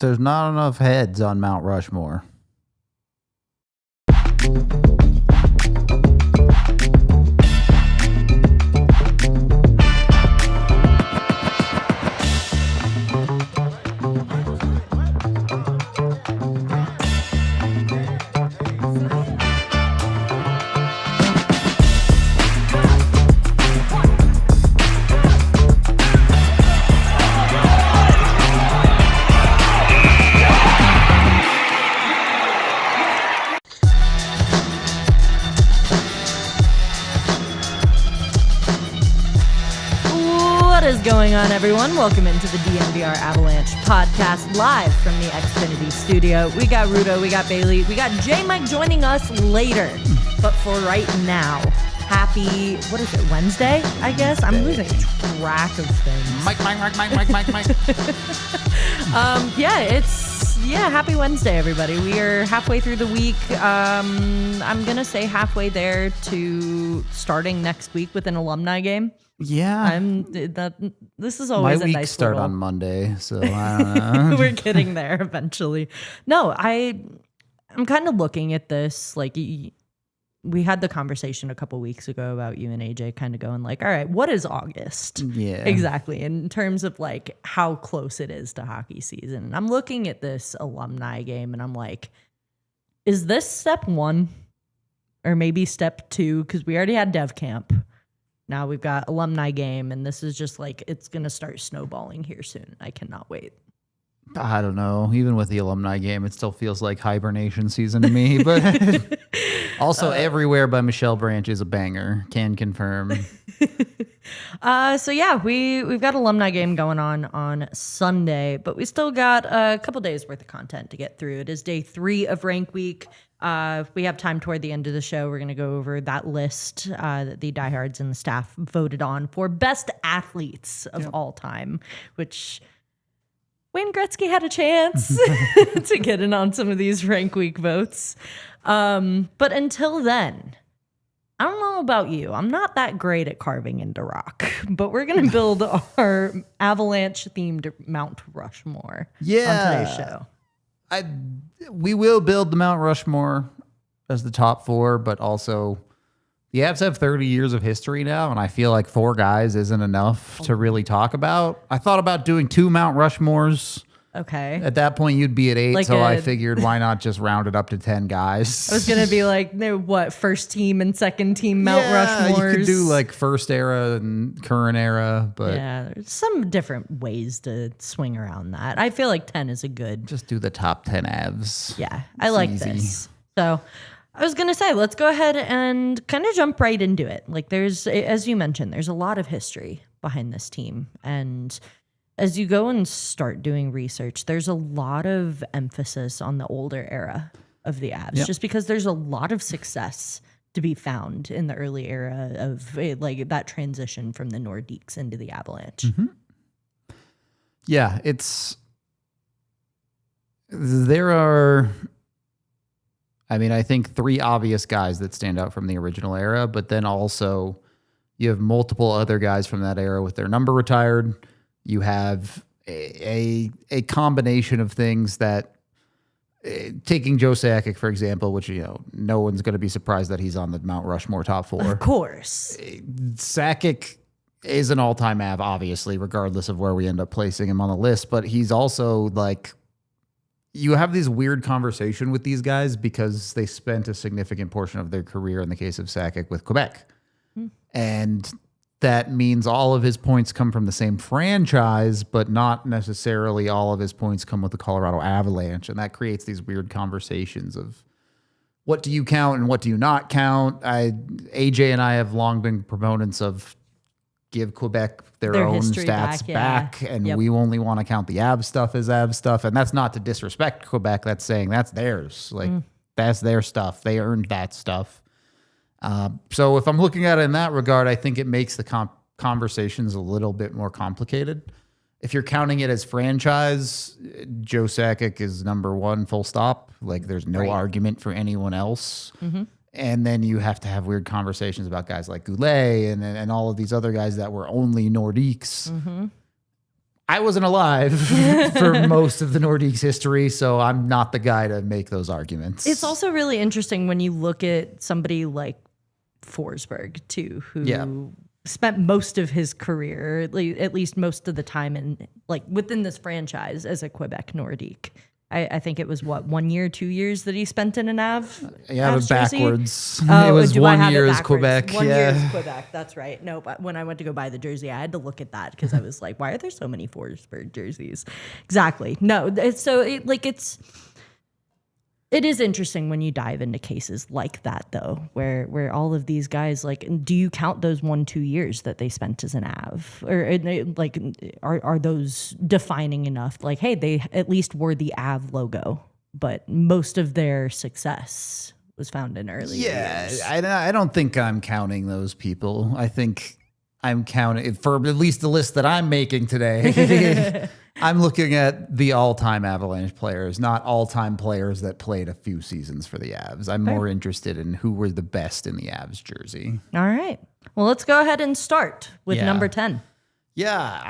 There's not enough heads on Mount Rushmore. Going on, everyone? Welcome into the DNVR Avalanche Podcast, live from the Xfinity studio. We got Rudo, we got Bailey, we got J-Mike joining us later. But for right now, happy, what is it, Wednesday, I guess? I'm losing track of things. Mike. Happy Wednesday, everybody. We are halfway through the week. I'm going to say halfway there to starting next week with an alumni game. Yeah, this is always my a week nice start little... on Monday, so I don't know. We're getting there eventually. No, I'm kind of looking at this like we had the conversation a couple weeks ago about you and AJ kind of going like, all right, what is August? Yeah, exactly. In terms of like how close it is to hockey season, and I'm looking at this alumni game, and I'm like, is this step 1 or maybe step 2? Because we already had Dev Camp. Now we've got alumni game, and this is just like, it's going to start snowballing here soon. I cannot wait. I don't know. Even with the alumni game, it still feels like hibernation season to me. But also, Everywhere by Michelle Branch is a banger. Can confirm. We've got alumni game going on Sunday, but we still got a couple days worth of content to get through. It is day 3 of rank week. We have time toward the end of the show. We're going to go over that list that the diehards and the staff voted on for best athletes of all time, which Wayne Gretzky had a chance to get in on some of these rank week votes. But until then, I don't know about you. I'm not that great at carving into rock, but we're going to build our Avalanche-themed Mount Rushmore on today's show. We will build the Mount Rushmore as the top 4, but also the Avs have 30 years of history now, and I feel like 4 guys isn't enough to really talk about. I thought about doing 2 Mount Rushmores. Okay. At that point, you'd be at 8, like so I figured why not just round it up to 10 guys? I was going to be like, first team and second team Mount Rushmores? You could do like first era and current era, but... Yeah, there's some different ways to swing around that. I feel like 10 is a good... Just do the top 10 Avs. Yeah, I like this. So... I was going to say, let's go ahead and kind of jump right into it. Like there's, as you mentioned, there's a lot of history behind this team. And as you go and start doing research, there's a lot of emphasis on the older era of the Avs, just because there's a lot of success to be found in the early era of like that transition from the Nordiques into the Avalanche. Mm-hmm. Yeah, there are... I think 3 obvious guys that stand out from the original era, but then also you have multiple other guys from that era with their number retired. You have a combination of things that, taking Joe Sakic, for example, which, no one's going to be surprised that he's on the Mount Rushmore top 4. Of course. Sakic is an all-time Av, obviously, regardless of where we end up placing him on the list, but he's also like... You have this weird conversation with these guys because they spent a significant portion of their career, in the case of Sakic, with Quebec. And that means all of his points come from the same franchise, but not necessarily all of his points come with the Colorado Avalanche. And that creates these weird conversations of what do you count and what do you not count? AJ and I have long been proponents of give Quebec their own stats back and we only want to count the Av stuff as Av stuff. And that's not to disrespect Quebec. That's saying that's theirs. Like, that's their stuff. They earned that stuff. So if I'm looking at it in that regard, I think it makes the conversations a little bit more complicated. If you're counting it as franchise, Joe Sakic is number 1, full stop. Like, there's no argument for anyone else. And then you have to have weird conversations about guys like Goulet and all of these other guys that were only Nordiques. I wasn't alive for most of the Nordiques history, so I'm not the guy to make those arguments. It's also really interesting when you look at somebody like Forsberg, too, who spent most of his career, at least most of the time, in like within this franchise as a Quebec Nordique. I think it was 1 year, 2 years that he spent in an Av. You have it backwards. Oh, it was do 1 I have year it as Quebec. backwards? 1 year as Quebec. That's right. No, but when I went to go buy the jersey, I had to look at that because I was like, why are there so many Forsberg jerseys? Exactly. No, it is interesting when you dive into cases like that, though, where all of these guys, like, do you count those 1-2 years that they spent as an Av? Or, like, are those defining enough? Like, hey, they at least wore the Av logo, but most of their success was found in early years. I don't think I'm counting those people. I think I'm counting, for at least the list that I'm making today, I'm looking at the all-time Avalanche players, not all-time players that played a few seasons for the Avs. I'm more interested in who were the best in the Avs jersey. All right. Well, let's go ahead and start with number 10. Yeah,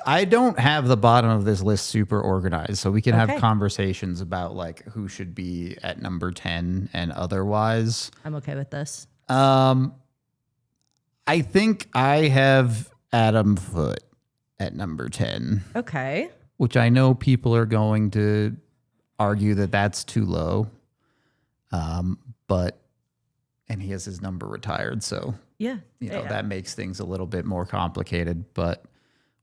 I don't have the bottom of this list super organized, so we can have conversations about like who should be at number 10 and otherwise. I'm okay with this. I think I have Adam Foote at number 10. Okay. Which I know people are going to argue that that's too low. But he has his number retired. So, that makes things a little bit more complicated. But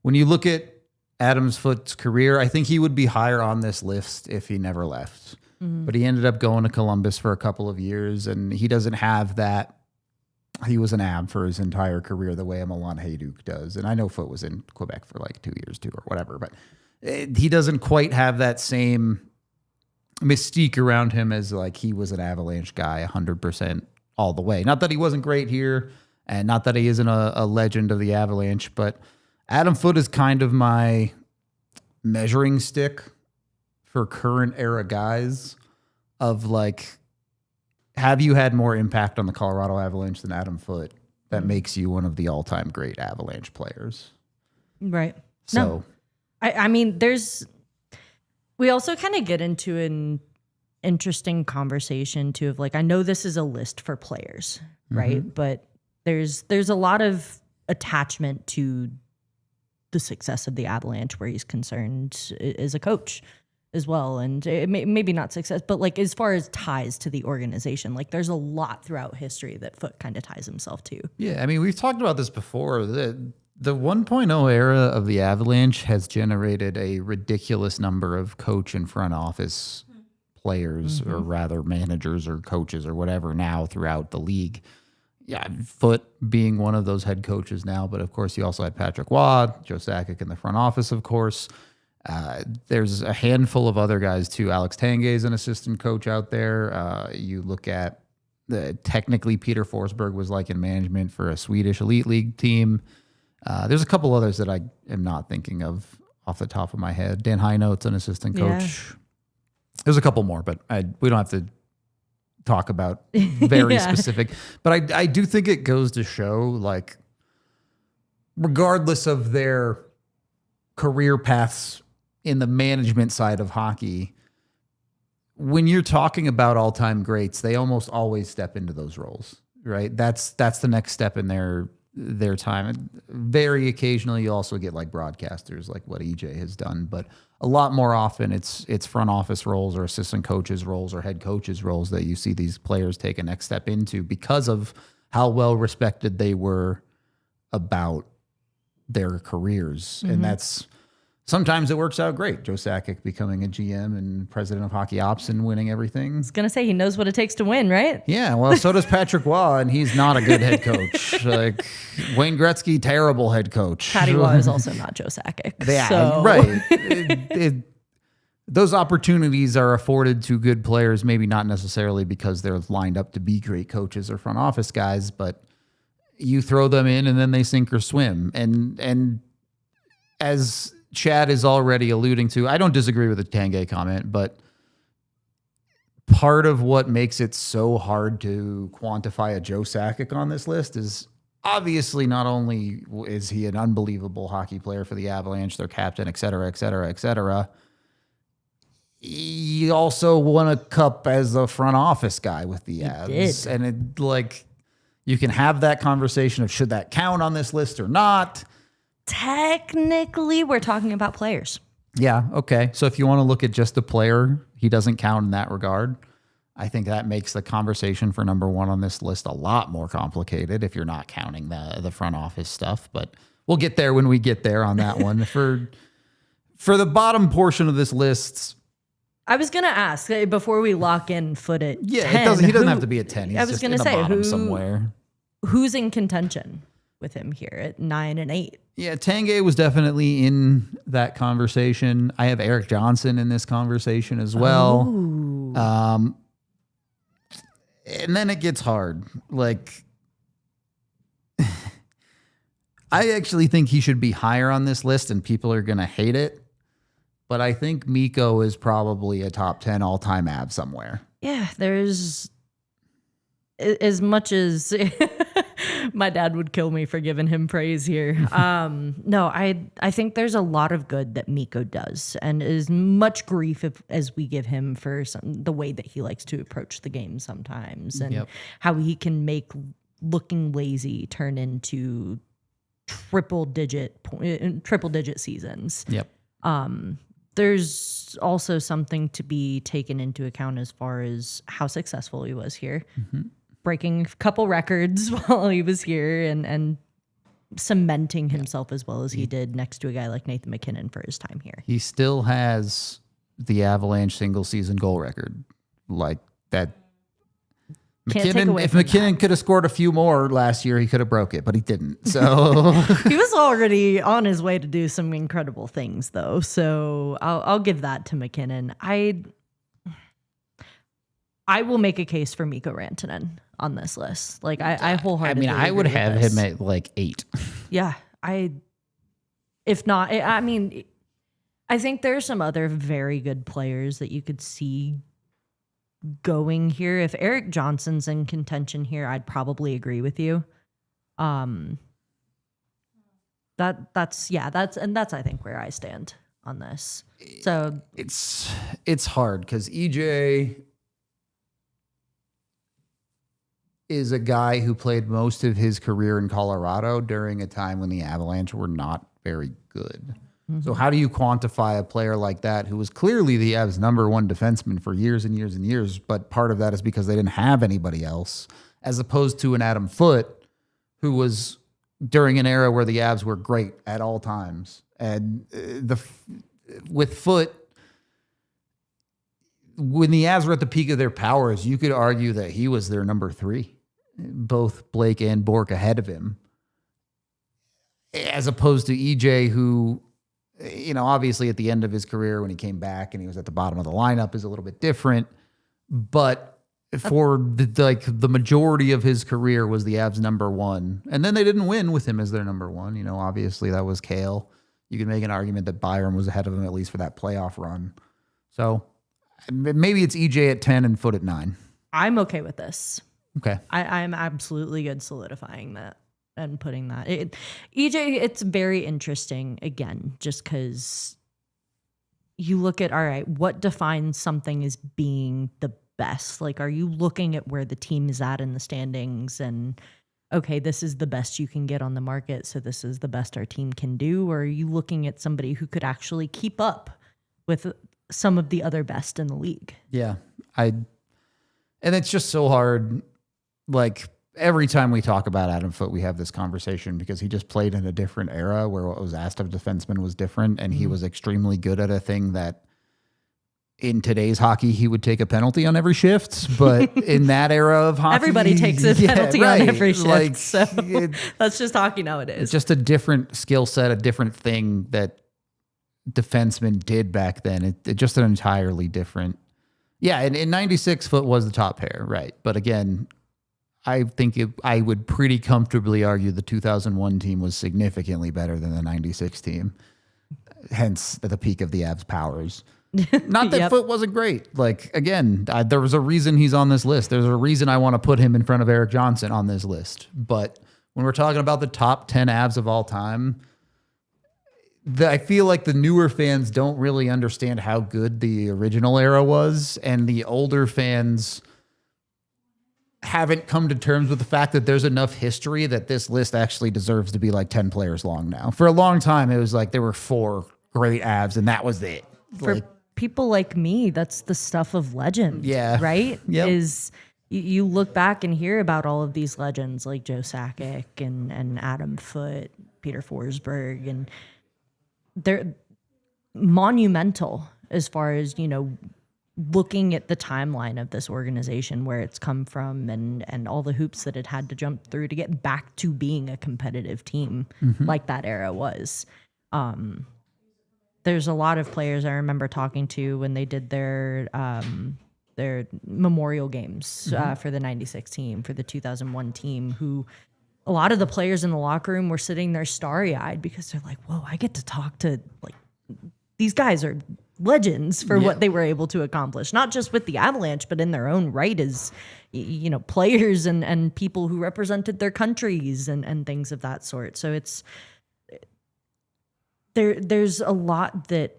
when you look at Adam Foote's career, I think he would be higher on this list if he never left. Mm-hmm. But he ended up going to Columbus for a couple of years, and he doesn't have that. He was an Av for his entire career the way a Milan Hajduk does. And I know Foote was in Quebec for like 2 years too or whatever, but he doesn't quite have that same mystique around him as like he was an Avalanche guy 100% all the way. Not that he wasn't great here and not that he isn't a legend of the Avalanche, but Adam Foote is kind of my measuring stick for current era guys of like, have you had more impact on the Colorado Avalanche than Adam Foote? That makes you one of the all-time great Avalanche players. Right. So, no. I mean, we also kind of get into an interesting conversation too of like, I know this is a list for players, right? Mm-hmm. But there's a lot of attachment to the success of the Avalanche where he's concerned as a coach as well. And maybe not success, but like as far as ties to the organization, like there's a lot throughout history that Foote kind of ties himself to. Yeah, I mean, we've talked about this before. The 1.0 era of the Avalanche has generated a ridiculous number of coach and front office players, or rather managers or coaches or whatever now throughout the league. Yeah, Foote being one of those head coaches now, but of course you also had Patrick Waugh, Joe Sakic in the front office, of course. There's a handful of other guys too. Alex Tanguay is an assistant coach out there. You look at technically Peter Forsberg was like in management for a Swedish elite league team. There's a couple others that I am not thinking of off the top of my head. Dan Heino's an assistant coach. Yeah. There's a couple more, but we don't have to talk about very specific. But I do think it goes to show, like, regardless of their career paths in the management side of hockey, when you're talking about all-time greats, they almost always step into those roles, right? That's the next step in their time. Very occasionally you also get like broadcasters, like what EJ has done, but a lot more often it's front office roles or assistant coaches roles or head coaches roles that you see these players take a next step into because of how well respected they were about their careers. Mm-hmm. And that's sometimes it works out great. Joe Sakic becoming a GM and president of hockey ops and winning everything. I was going to say, he knows what it takes to win, right? Yeah, well, so does Patrick Waugh, and he's not a good head coach. Like Wayne Gretzky, terrible head coach. Patty Waugh is also not Joe Sakic. Yeah, so. Right. Those opportunities are afforded to good players, maybe not necessarily because they're lined up to be great coaches or front office guys, but you throw them in and then they sink or swim. And as Chad is already alluding to, I don't disagree with the Tanguay comment, but part of what makes it so hard to quantify a Joe Sakic on this list is obviously not only is he an unbelievable hockey player for the Avalanche, their captain, et cetera, et cetera, et cetera, he also won a cup as a front office guy with the Avs. And it, like, you can have that conversation of should that count on this list or not. Technically, we're talking about players. Yeah, okay. So if you want to look at just the player, he doesn't count in that regard. I think that makes the conversation for number one on this list a lot more complicated if you're not counting the front office stuff. But we'll get there when we get there on that one. For the bottom portion of this list, I was going to ask before we lock in Foot at 10. He doesn't have to be at 10. He's I was just going in to the say, bottom somewhere. Who's in contention with him here at 9 and 8? Yeah, Tanguay was definitely in that conversation. I have Erik Johnson in this conversation as well. And then it gets hard. Like, I actually think he should be higher on this list, and people are going to hate it. But I think Mikko is probably a top 10 all-time Av somewhere. Yeah, there's as much as my dad would kill me for giving him praise here. No, I think there's a lot of good that Mikko does, and as much grief as we give him for the way that he likes to approach the game sometimes, and how he can make looking lazy turn into triple digit seasons. There's also something to be taken into account as far as how successful he was here, breaking a couple records while he was here and cementing himself as well as he did next to a guy like Nathan MacKinnon for his time here. He still has the Avalanche single season goal record. Like that. If MacKinnon could have scored a few more last year, he could have broke it, but he didn't. So he was already on his way to do some incredible things, though. So I'll give that to MacKinnon. I will make a case for Mikko Rantanen on this list. Like I wholeheartedly. I would have him at like 8. Yeah, if not, I think there's some other very good players that you could see going here. If Erik Johnson's in contention here, I'd probably agree with you. That's I think where I stand on this. So it's hard because EJ is a guy who played most of his career in Colorado during a time when the Avalanche were not very good. So how do you quantify a player like that who was clearly the Avs' number one defenseman for years and years and years, but part of that is because they didn't have anybody else, as opposed to an Adam Foote who was during an era where the Avs were great at all times. And with Foote, when the Avs were at the peak of their powers, you could argue that he was their number 3, both Blake and Bork ahead of him, as opposed to EJ, who, obviously at the end of his career when he came back and he was at the bottom of the lineup is a little bit different. But for the majority of his career was the Avs number 1. And then they didn't win with him as their number 1. Obviously that was Kale. You can make an argument that Byram was ahead of him at least for that playoff run. So maybe it's EJ at 10 and Foote at 9. I'm okay with this. Okay. I'm absolutely good solidifying that and putting that. EJ, it's very interesting, again, just because you look at, all right, what defines something as being the best? Like, are you looking at where the team is at in the standings and, okay, this is the best you can get on the market, so this is the best our team can do? Or are you looking at somebody who could actually keep up with some of the other best in the league? Yeah. And it's just so hard. Like, every time we talk about Adam Foote, we have this conversation because he just played in a different era where what was asked of defensemen was different, and he was extremely good at a thing that in today's hockey he would take a penalty on every shift, but in that era of hockey, everybody takes a penalty on every shift. Like, so that's just hockey nowadays. It's just a different skill set, a different thing that defensemen did back then. It just an entirely different. Yeah, and in 96 Foote was the top pair, right? But again, I think I would pretty comfortably argue the 2001 team was significantly better than the 96 team, hence the peak of the Avs' powers. Not that Foote wasn't great. Like, again, there was a reason he's on this list. There's a reason I want to put him in front of Erik Johnson on this list. But when we're talking about the top 10 Avs of all time, I feel like the newer fans don't really understand how good the original era was, and the older fans haven't come to terms with the fact that there's enough history that this list actually deserves to be like 10 players long now. For a long time, it was like there were 4 great Avs, and that was it. For people like me, that's the stuff of legend. Yeah. Right? Yep. Is you look back and hear about all of these legends like Joe Sakic and Adam Foote, Peter Forsberg, and they're monumental as far as, looking at the timeline of this organization, where it's come from and all the hoops that it had to jump through to get back to being a competitive team like that era was. There's a lot of players I remember talking to when they did their memorial games for the 96 team, for the 2001 team, who a lot of the players in the locker room were sitting there starry-eyed because they're like, whoa, I get to talk to, like, these guys are legends for what they were able to accomplish, not just with the Avalanche, but in their own right as, players and people who represented their countries and things of that sort. So there's a lot that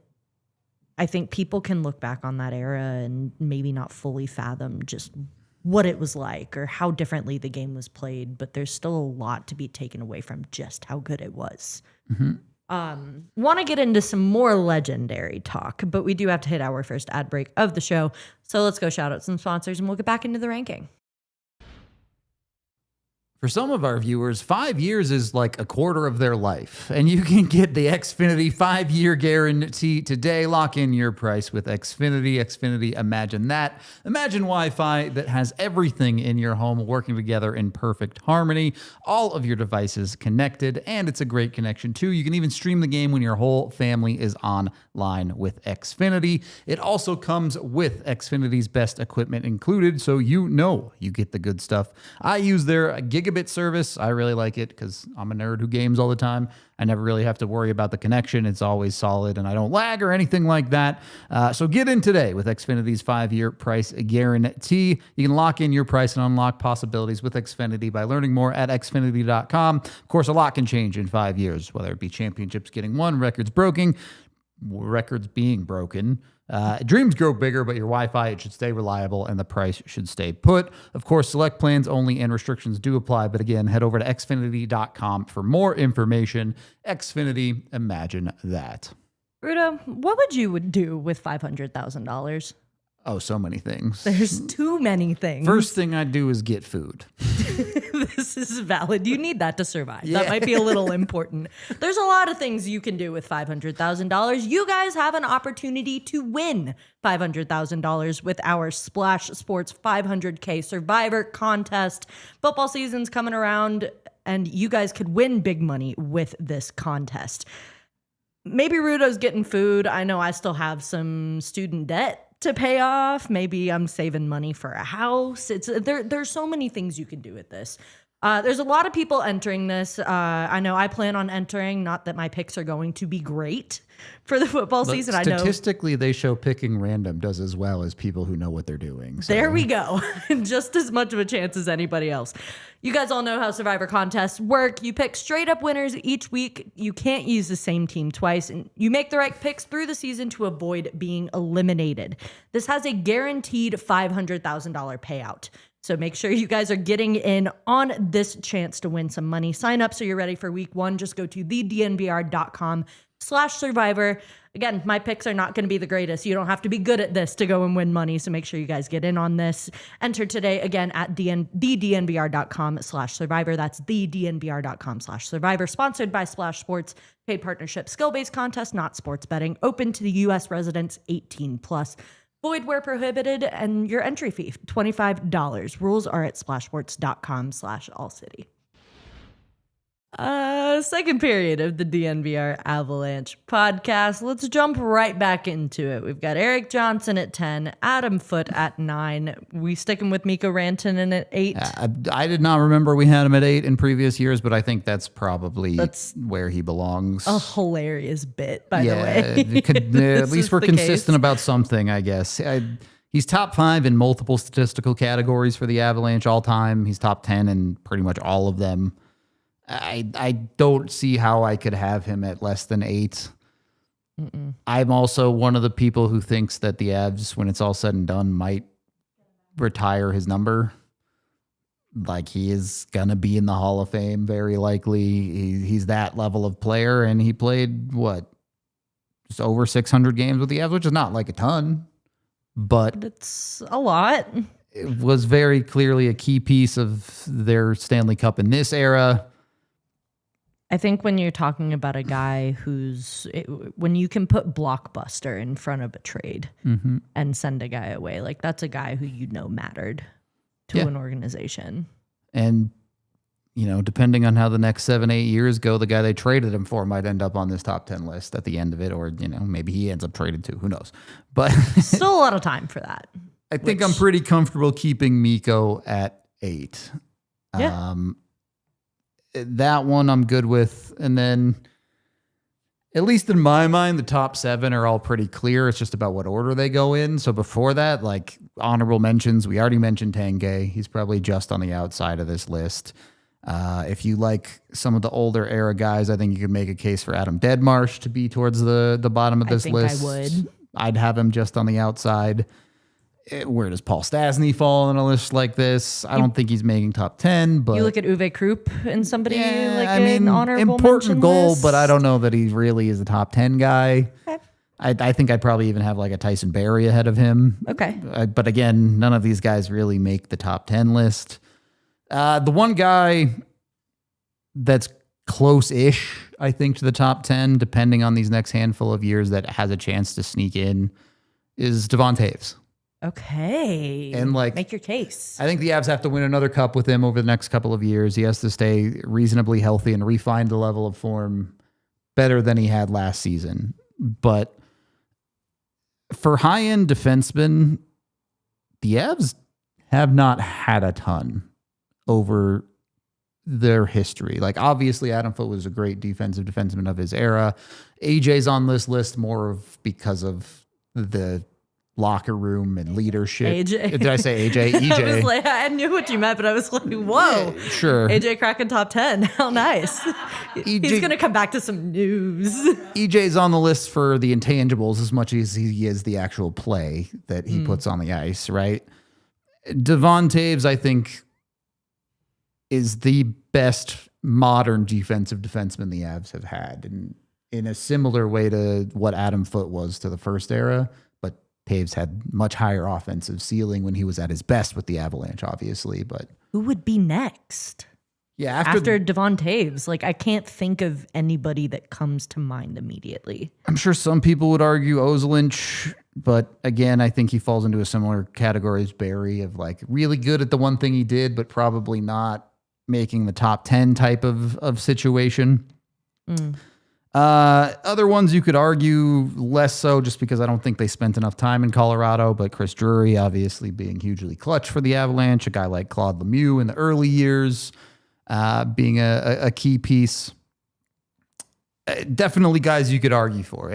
I think people can look back on that era and maybe not fully fathom just what it was like or how differently the game was played, but there's still a lot to be taken away from just how good it was. Want to get into some more legendary talk, but we do have to hit our first ad break of the show. So let's go shout out some sponsors and we'll get back into the ranking. For some of our viewers, 5 years is like a quarter of their life, and you can get the Xfinity 5-year guarantee today. Lock in your price with Xfinity. Xfinity, imagine that. Imagine Wi-Fi that has everything in your home working together in perfect harmony. All of your devices connected, and it's a great connection too. You can even stream the game when your whole family is online with Xfinity. It also comes with Xfinity's best equipment included, so you get the good stuff. I use their gigabit service. I really like it because I'm a nerd who games all the time. I never really have to worry about the connection. It's always solid and I don't lag or anything like that. So get in today with Xfinity's 5-year price guarantee. You can lock in your price and unlock possibilities with Xfinity by learning more at Xfinity.com. Of course, a lot can change in 5 years, whether it be championships getting won, records being broken. Dreams grow bigger, but your Wi-Fi, it should stay reliable and the price should stay put. Of course, select plans only and restrictions do apply. But again, head over to Xfinity.com for more information. Xfinity, imagine that. Ruda, what would you do with $500,000? Oh, so many things. There's too many things. First thing I'd do is get food. This is valid. You need that to survive. Yeah. That might be a little important. There's a lot of things you can do with $500,000. You guys have an opportunity to win $500,000 with our Splash Sports 500K Survivor contest. Football season's coming around, and you guys could win big money with this contest. Maybe Rudo's getting food. I know I still have some student debt to pay off. Maybe I'm saving money for a house. There's so many things you can do with this. There's a lot of people entering this. I know I plan on entering, not that my picks are going to be great for the football season. Statistically, they show picking random does as well as people who know what they're doing. So. There we go. Just as much of a chance as anybody else. You guys all know how Survivor contests work. You pick straight up winners each week. You can't use the same team twice. And you make the right picks through the season to avoid being eliminated. This has a guaranteed $500,000 payout. So make sure you guys are getting in on this chance to win some money. Sign up so you're ready for week 1. Just go to thednvr.com/survivor. Again, my picks are not going to be the greatest. You don't have to be good at this to go and win money. So make sure you guys get in on this. Enter today again at thednvr.com/survivor. That's thednvr.com/survivor. Sponsored by Splash Sports. Paid partnership. Skill-based contest, not sports betting. Open to the U.S. residents 18+. Void where prohibited, and your entry fee, $25. Rules are at splashsports.com/ALLCITY. Second period of the DNVR Avalanche podcast. Let's jump right back into it. We've got Eric Johnson at 10, Adam Foote at 9. We sticking with Mikko Rantanen at 8. I did not remember we had him at 8 in previous years, but I think that's probably where he belongs. A hilarious bit, by the way. At least we're consistent about something, I guess. He's top 5 in multiple statistical categories for the Avalanche all time. He's top 10 in pretty much all of them. I don't see how I could have him at less than 8. I'm also one of the people who thinks that the Avs, when it's all said and done, might retire his number. Like, he is going to be in the Hall of Fame, very likely. He's that level of player, and he played, just over 600 games with the Avs, which is not like a ton, but it's a lot. It was very clearly a key piece of their Stanley Cup in this era. I think when you're talking about a guy when you can put blockbuster in front of a trade and send a guy away, like, that's a guy who mattered to an organization. And, depending on how the next 7-8 years go, the guy they traded him for might end up on this top 10 list at the end of it, or, maybe he ends up traded too. Who knows? But still a lot of time for that. I think I'm pretty comfortable keeping Mikko at 8. Yeah. That one I'm good with. And then, at least in my mind, the top 7 are all pretty clear. It's just about what order they go in. So before that, like, honorable mentions, we already mentioned Tanguay. He's probably just on the outside of this list. If you like some of the older era guys, I think you could make a case for Adam Deadmarsh to be towards the bottom of this list. I would. I'd have him just on the outside. Where does Paul Stastny fall in a list like this? I don't think he's making top 10, but you look at Uwe Krupp and somebody an honorable important goal, list. but I don't know that he really is a top 10 guy. Okay. I think I'd probably even have like a Tyson Barrie ahead of him. Okay. But again, none of these guys really make the top 10 list. The one guy that's close-ish, I think, to the top 10, depending on these next handful of years, that has a chance to sneak in, is Devon Toews. Okay. And make your case. I think the Avs have to win another cup with him over the next couple of years. He has to stay reasonably healthy and refine the level of form better than he had last season. But for high-end defensemen, the Avs have not had a ton over their history. Like, obviously, Adam Foote was a great defensive defenseman of his era. AJ's on this list more because of the locker room and leadership. AJ. Did I say AJ? EJ. I knew what you meant, but I was like, whoa. Yeah, sure. AJ cracking top 10. How nice. He's going to come back to some news. EJ's on the list for the intangibles as much as he is the actual play that he puts on the ice, right? Devon Toews, I think, is the best modern defensive defenseman the Avs have had, and in a similar way to what Adam Foote was to the first era. Toews had much higher offensive ceiling when he was at his best with the Avalanche, obviously. But who would be next? Yeah, after Devon Toews, like, I can't think of anybody that comes to mind immediately. I'm sure some people would argue Ozolinsh, but again, I think he falls into a similar category as Barrie of, like, really good at the one thing he did, but probably not making the top 10 type of situation. Other ones you could argue less so, just because I don't think they spent enough time in Colorado, but Chris Drury obviously being hugely clutch for the Avalanche, a guy like Claude Lemieux in the early years being a key piece. Definitely guys you could argue for.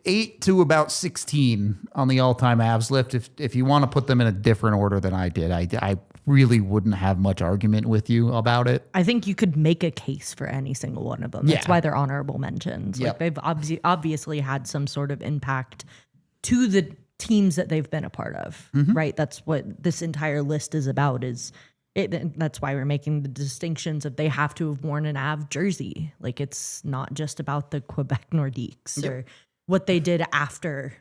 8 to about 16 on the all-time Avs list. If you want to put them in a different order than I did, I really wouldn't have much argument with you about it. I think you could make a case for any single one of them. That's why they're honorable mentions. Yep. Like, they've obviously had some sort of impact to the teams that they've been a part of, right? That's what this entire list is about. That's why we're making the distinctions of they have to have worn an Av jersey. Like, it's not just about the Quebec Nordiques or what they did after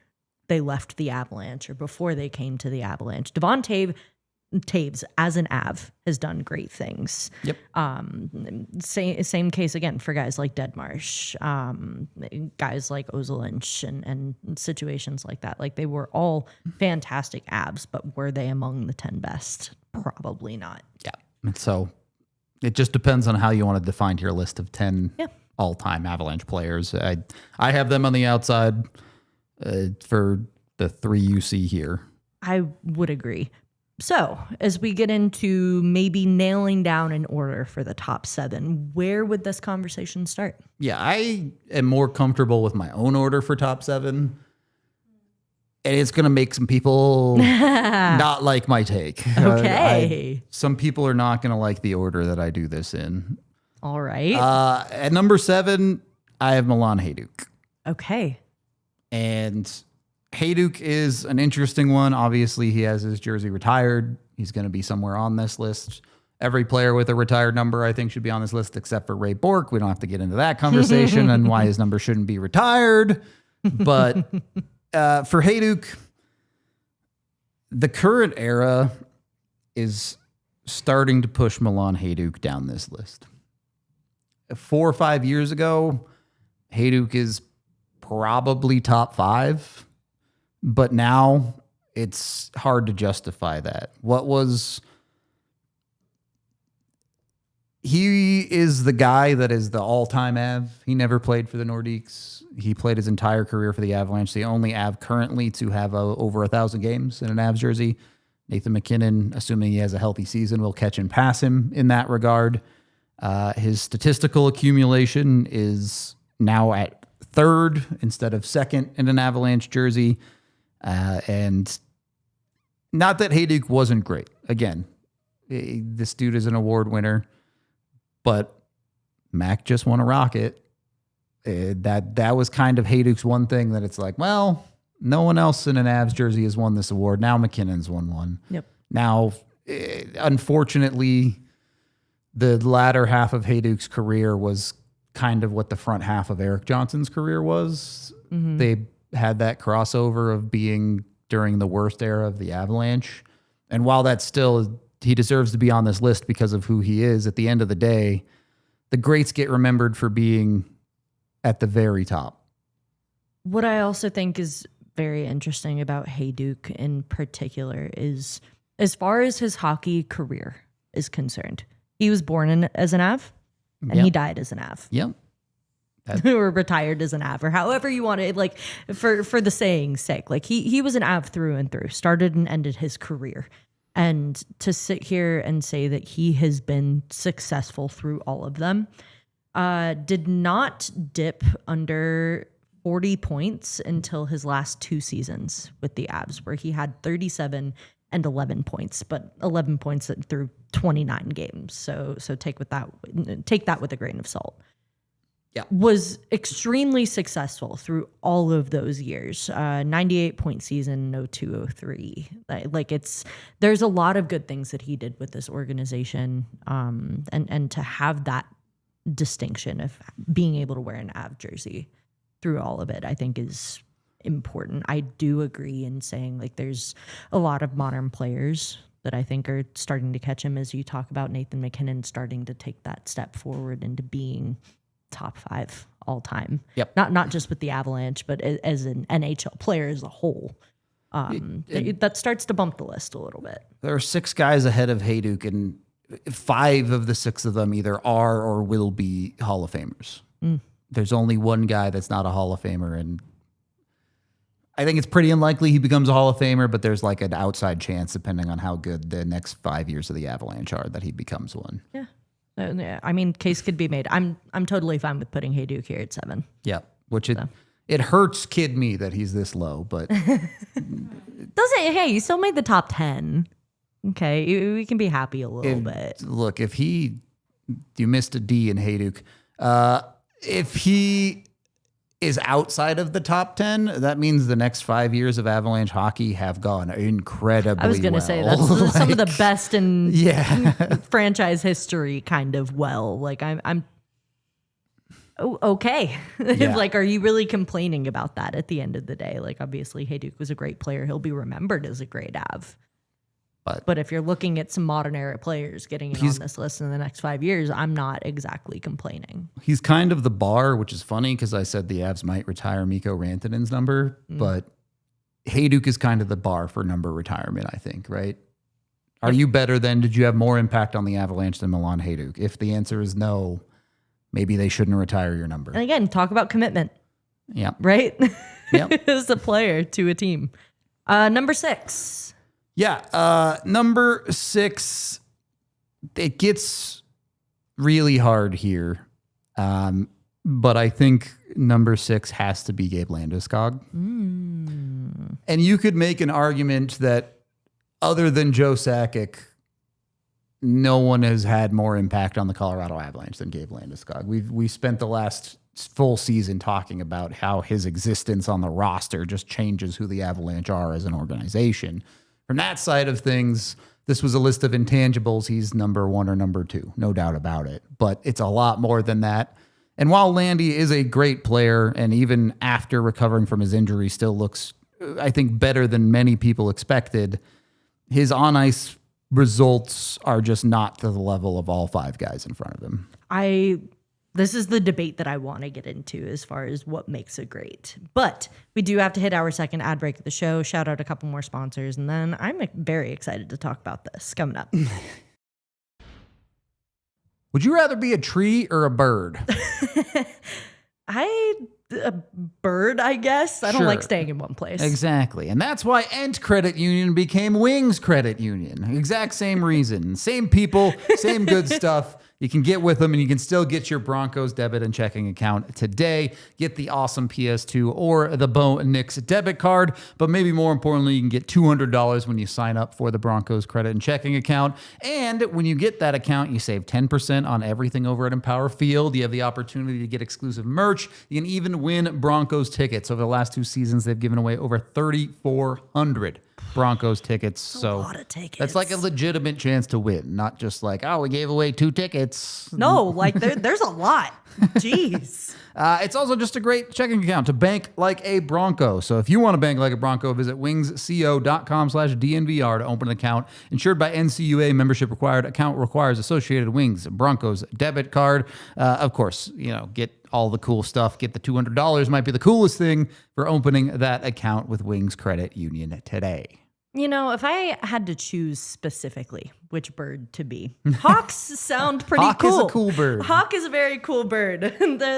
they left the Avalanche or before they came to the Avalanche. Devon Toews, as an Av, has done great things. Yep. Same case again for guys like Deadmarsh, guys like Ozolinsh, and situations like that. Like, they were all fantastic Avs, but were they among the 10 best? Probably not. Yeah. And so it just depends on how you want to define your list of 10 all-time Avalanche players. I have them on the outside for the 3 you see here. I would agree. So, as we get into maybe nailing down an order for the top 7, where would this conversation start? Yeah, I am more comfortable with my own order for top 7. And it's going to make some people not like my take. Okay. Some people are not going to like the order that I do this in. All right. At number 7, I have Milan Hajduk. Okay. And Hajduk is an interesting one. Obviously, he has his jersey retired. He's going to be somewhere on this list. Every player with a retired number, I think, should be on this list except for Ray Bourque. We don't have to get into that conversation and why his number shouldn't be retired. But for Hajduk, the current era is starting to push Milan Hajduk down this list. 4 or 5 years ago, Hajduk is probably top 5, but now it's hard to justify that. He is the guy that is the all-time Av. He never played for the Nordiques. He played his entire career for the Avalanche. The only Av currently to have over 1,000 games in an Avs jersey. Nathan MacKinnon, assuming he has a healthy season, will catch and pass him in that regard. His statistical accumulation is now at 3rd instead of 2nd in an Avalanche jersey. And not that Hajduk wasn't great. Again, this dude is an award winner, but Mac just won a Rocket. That was kind of Hajduk's one thing that it's like, well, no one else in an Avs jersey has won this award. Now McKinnon's won one. Yep. Now, unfortunately, the latter half of Hajduk's career was kind of what the front half of Eric Johnson's career was. Mm-hmm. They had that crossover of being during the worst era of the Avalanche. And while that's still, he deserves to be on this list because of who he is, at the end of the day, the greats get remembered for being at the very top. What I also think is very interesting about Hajduk in particular is, as far as his hockey career is concerned, he was born as an Av and he died as an Av. Yep. Or retired as an Av, or however you want it, like for the saying's sake. Like he was an Av through and through, started and ended his career. And to sit here and say that he has been successful through all of them, did not dip under 40 points until his last 2 seasons with the Avs, where he had 37 and 11 points, but 11 points through 29 games. So take that with a grain of salt. Yeah. Was extremely successful through all of those years. 98-point season, 02-03. Like there's a lot of good things that he did with this organization. And to have that distinction of being able to wear an Av jersey through all of it, I think is important. I do agree in saying like there's a lot of modern players that I think are starting to catch him, as you talk about Nathan MacKinnon starting to take that step forward into being top 5 all time. Yep. Not just with the Avalanche, but as an NHL player as a whole. That starts to bump the list a little bit. There are 6 guys ahead of Hajduk, and 5 of the 6 of them either are or will be Hall of Famers. There's only one guy that's not a Hall of Famer, and I think it's pretty unlikely he becomes a Hall of Famer, but there's like an outside chance, depending on how good the next 5 years of the Avalanche are, that he becomes one. Yeah. I mean, case could be made. I'm totally fine with putting Hajduk here at 7. Yeah, which it hurts kid me that he's this low, but hey, you still made the top 10. Okay, we can be happy a little bit. Look, if you missed a D in Hajduk, if he is outside of the top 10, that means the next 5 years of Avalanche hockey have gone incredibly well. I was going to say that's some of the best in franchise history, kind of well. Like I'm okay. Yeah. Like, are you really complaining about that at the end of the day? Like, obviously, Hajduk was a great player. He'll be remembered as a great Av. But if you're looking at some modern era players getting in on this list in the next 5 years, I'm not exactly complaining. He's kind of the bar, which is funny because I said the Avs might retire Mikko Rantanen's number, but Hajduk is kind of the bar for number retirement, I think, right? Are you better than, did you have more impact on the Avalanche than Milan Hajduk? If the answer is no, maybe they shouldn't retire your number. And again, talk about commitment. Yeah. Right? Yeah. As a player to a team. Number 6. Yeah, number 6, it gets really hard here. But I think number 6 has to be Gabe Landeskog. And you could make an argument that other than Joe Sakic, no one has had more impact on the Colorado Avalanche than Gabe Landeskog. We spent the last full season talking about how his existence on the roster just changes who the Avalanche are as an organization. From that side of things, this was a list of intangibles. He's number 1 or number 2, no doubt about it. But it's a lot more than that. And while Landy is a great player, and even after recovering from his injury, still looks, I think, better than many people expected, his on-ice results are just not to the level of all 5 guys in front of him. This is the debate that I want to get into as far as what makes it great. But we do have to hit our second ad break of the show, shout out a couple more sponsors, and then I'm very excited to talk about this coming up. Would you rather be a tree or a bird? A bird, I guess. I don't like staying in one place. Exactly. And that's why Ent Credit Union became Wings Credit Union. Exact same reason. Same people, same good stuff. You can get with them and you can still get your Broncos debit and checking account today. Get the awesome PS2 or the Bo Nix debit card. But maybe more importantly, you can get $200 when you sign up for the Broncos credit and checking account. And when you get that account, you save 10% on everything over at Empower Field. You have the opportunity to get exclusive merch. You can even win Broncos tickets. Over the last 2 seasons, they've given away over 3,400 Broncos tickets. So a lot of tickets. That's like a legitimate chance to win, not just like, oh, we gave away 2 tickets. No, like there's a lot. Jeez. It's also just a great checking account to bank like a Bronco. So if you want to bank like a Bronco, visit wingsco.com/DNVR to open an account. Insured by NCUA, membership required. Account requires associated Wings Broncos debit card. Of course, get all the cool stuff. Get the $200 might be the coolest thing for opening that account with Wings Credit Union today. If I had to choose specifically which bird to be, hawks sound pretty Hawk cool. Hawk is a cool bird. Hawk is a very cool bird,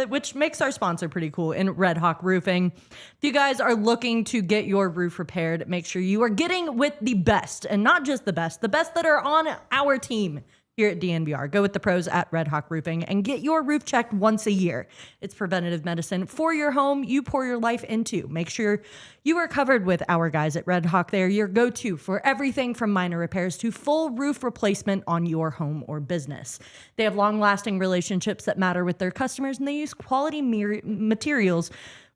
which makes our sponsor pretty cool in Red Hawk Roofing. If you guys are looking to get your roof repaired, make sure you are getting with the best, and not just the best that are on our team here at DNVR. Go with the pros at Red Hawk Roofing and get your roof checked once a year. It's preventative medicine for your home you pour your life into. Make sure you are covered with our guys at Red Hawk. They're your go-to for everything from minor repairs to full roof replacement on your home or business. They have long-lasting relationships that matter with their customers, and they use quality materials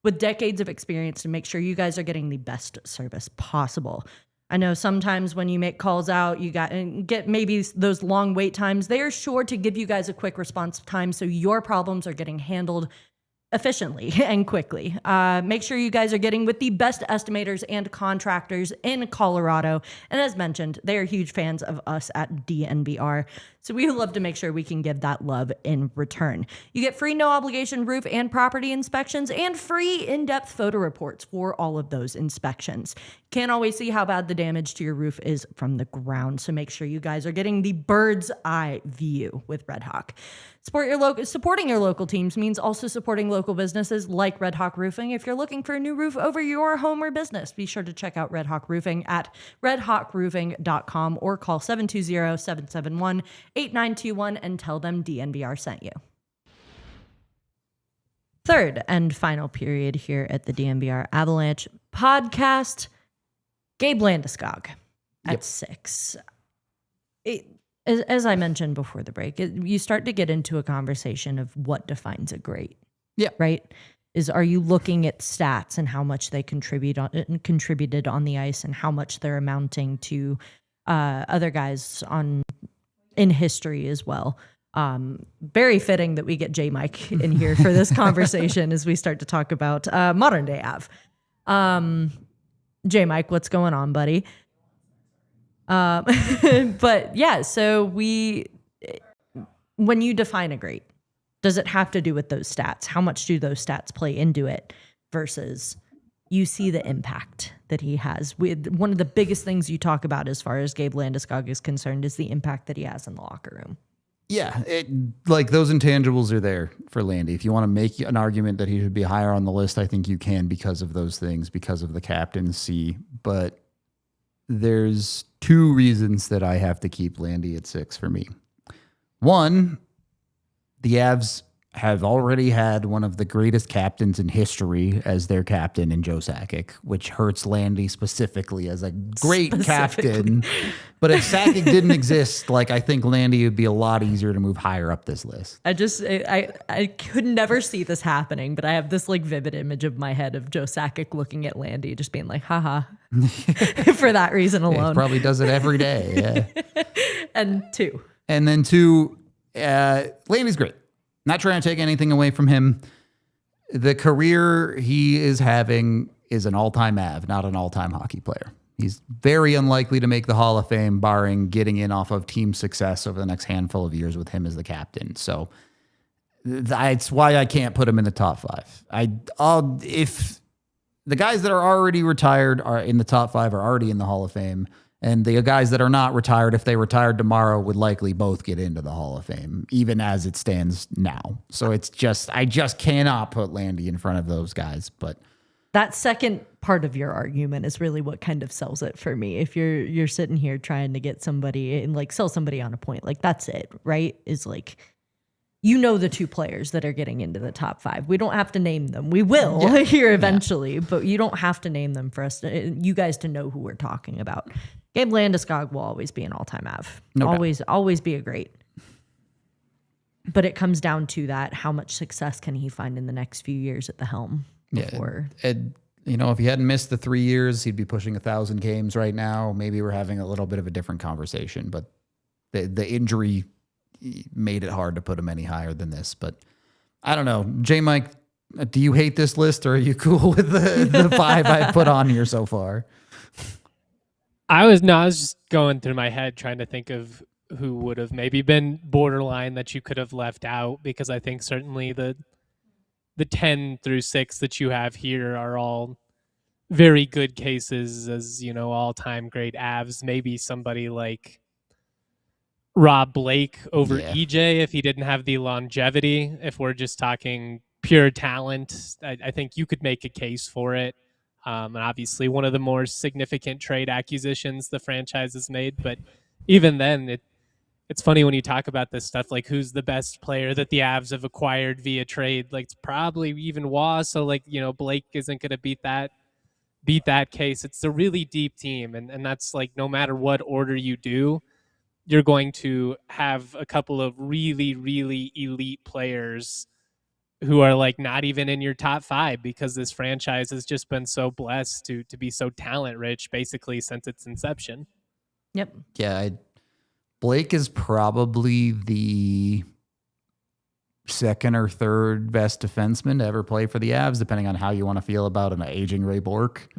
with decades of experience to make sure you guys are getting the best service possible. I know sometimes when you make calls out, you get maybe those long wait times. They are sure to give you guys a quick response time so your problems are getting handled efficiently and quickly. Make sure you guys are getting with the best estimators and contractors in Colorado. And as mentioned, they are huge fans of us at DNVR. So we love to make sure we can give that love in return. You get free no obligation roof and property inspections and free in-depth photo reports for all of those inspections. Can't always see how bad the damage to your roof is from the ground. So make sure you guys are getting the bird's eye view with Red Hawk. Supporting your local teams means also supporting local businesses like Red Hawk Roofing. If you're looking for a new roof over your home or business, be sure to check out Red Hawk Roofing at redhawkroofing.com or call 720-771-8921 and tell them DNVR sent you. Third and final period here at the DNVR Avalanche Podcast. Gabe Landeskog at 6. As I mentioned before the break, you start to get into a conversation of what defines a great. Yeah. Right? Are you looking at stats and how much they contributed on the ice and how much they're amounting to other guys in history as well? Very fitting that we get J Mike in here for this conversation as we start to talk about modern day Av. J Mike, what's going on, buddy? But yeah, so when you define a great, does it have to do with those stats? How much do those stats play into it versus you see the impact that he has? One of the biggest things you talk about as far as Gabe Landeskog is concerned is the impact that he has in the locker room. Yeah, those intangibles are there for Landy. If you want to make an argument that he should be higher on the list, I think you can because of those things, because of the captaincy. But there's 2 reasons that I have to keep Landy at 6 for me. One, the Avs have already had one of the greatest captains in history as their captain in Joe Sakic, which hurts Landy specifically as a great captain. But if Sakic didn't exist, like I think Landy would be a lot easier to move higher up this list. I could never see this happening, but I have this like vivid image of my head of Joe Sakic looking at Landy, just being like, haha, for that reason alone. He probably does it every day. Yeah. And then two, Landy's great. Not trying to take anything away from him. The career he is having is an all-time Av, not an all-time hockey player. He's very unlikely to make the Hall of Fame, barring getting in off of team success over the next handful of years with him as the captain. So that's why I can't put him in the top five. If the guys that are already retired are in the top five are already in the Hall of Fame, and the guys that are not retired, if they retired tomorrow, would likely both get into the Hall of Fame, even as it stands now. So it's just, I just cannot put Landy in front of those guys. But that second part of your argument is really what kind of sells it for me. If you're sitting here trying to get somebody and like sell somebody on a point, like that's it, right? Is like, you know, the two players that are getting into the top five. We don't have to name them. We will here eventually, but you don't have to name them for us, you guys to know who we're talking about. Gabe Landeskog will always be an all-time Av. Always be a great. But it comes down to that, how much success can he find in the next few years at the helm? Before. You know, if he hadn't missed the 3 years, he'd be pushing 1,000 games right now. Maybe we're having a little bit of a different conversation, but the injury made it hard to put him any higher than this. But I don't know. J-Mike, do you hate this list, or are you cool with the five I put on here so far? I was just going through my head trying to think of who would have maybe been borderline that you could have left out, because I think certainly the 10 through 6 that you have here are all very good cases as, you know, all-time great Avs. Maybe somebody like Rob Blake over EJ if he didn't have the longevity. If we're just talking pure talent, I think you could make a case for it. And obviously one of the more significant trade acquisitions the franchise has made. But even then, it's funny when you talk about this stuff, like who's the best player that the Avs have acquired via trade. Like it's probably even Waugh. So like, you know, Blake isn't going to beat that case. It's a really deep team. And that's like, no matter what order you do, you're going to have a couple of really, really elite players who are like not even in your top five, because this franchise has just been so blessed to be so talent rich basically since its inception. Yep. Yeah. Blake is probably the second or third best defenseman to ever play for the Avs, depending on how you want to feel about an aging Ray Bourque.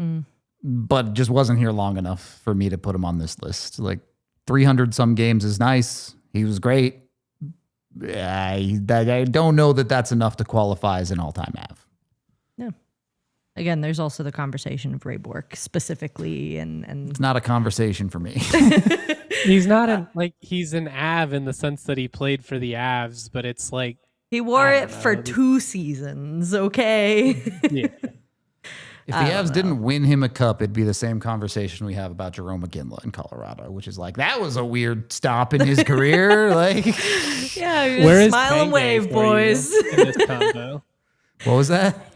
But just wasn't here long enough for me to put him on this list. Like 300 some games is nice. He was great. I don't know that that's enough to qualify as an all-time Av. Yeah. Again, there's also the conversation of Ray Bourque specifically, and it's not a conversation for me. He's not he's an Av in the sense that he played for the Avs, but it's like he wore it for 2 seasons. Okay. Yeah. If the Avs didn't win him a cup, it'd be the same conversation we have about Jerome McGinley in Colorado, which is like, that was a weird stop in his career. Like, yeah, smile and wave, boys. In this combo? What was that?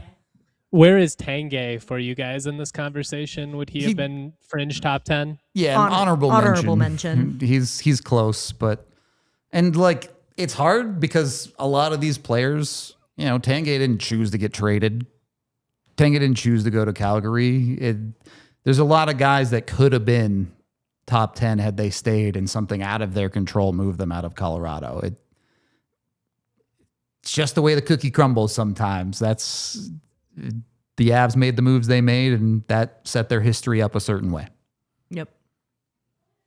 Where is Tanguay for you guys in this conversation? Would he have been fringe top 10? Yeah, honorable mention. He's close, and like, it's hard because a lot of these players, you know, Tanguay didn't choose to get traded. Tanguay didn't choose to go to Calgary. There's a lot of guys that could have been top 10 had they stayed, and something out of their control moved them out of Colorado. It's just the way the cookie crumbles sometimes. The Avs made the moves they made, and that set their history up a certain way. Yep.